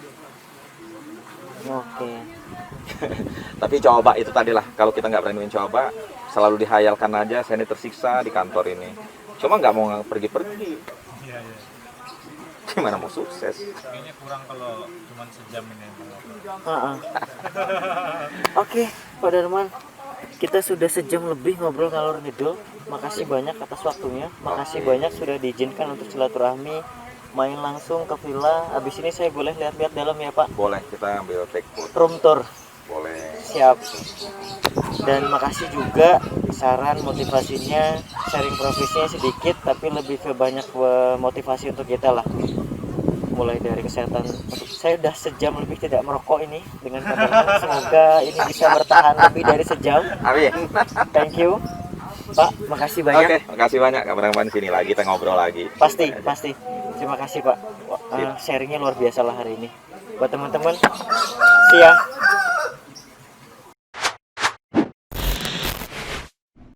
Oke. Tapi coba itu tadi lah, kalau kita nggak berani mencoba, selalu dihayalkan aja. Saya ini tersiksa di kantor ini, cuma nggak mau pergi-pergi. Iya, iya. Gimana mau sukses? Kayaknya kurang kalau cuma sejam ini. Oke, Pak Darman, kita sudah sejam lebih ngobrol ngalor ngidul. Makasih banyak atas waktunya. Makasih banyak sudah diizinkan untuk silaturahmi, main langsung ke villa. Abis ini saya boleh lihat-lihat dalam ya Pak. Boleh kita ambil take food. Room tour. Boleh. Siap. Dan makasih juga saran motivasinya, sharing profesinya sedikit tapi lebih ke banyak motivasi untuk kita lah. Mulai dari kesehatan. Saya udah sejam lebih tidak merokok ini dengan pandangan. Semoga ini bisa bertahan lebih dari sejam. Amin. Thank you, Pak. Makasih Oke, banyak. makasih banyak kapan-kapan sini lagi kita ngobrol lagi. Pasti. Terima kasih, Pak. Sharingnya luar biasa lah hari ini. Buat teman-teman, see ya.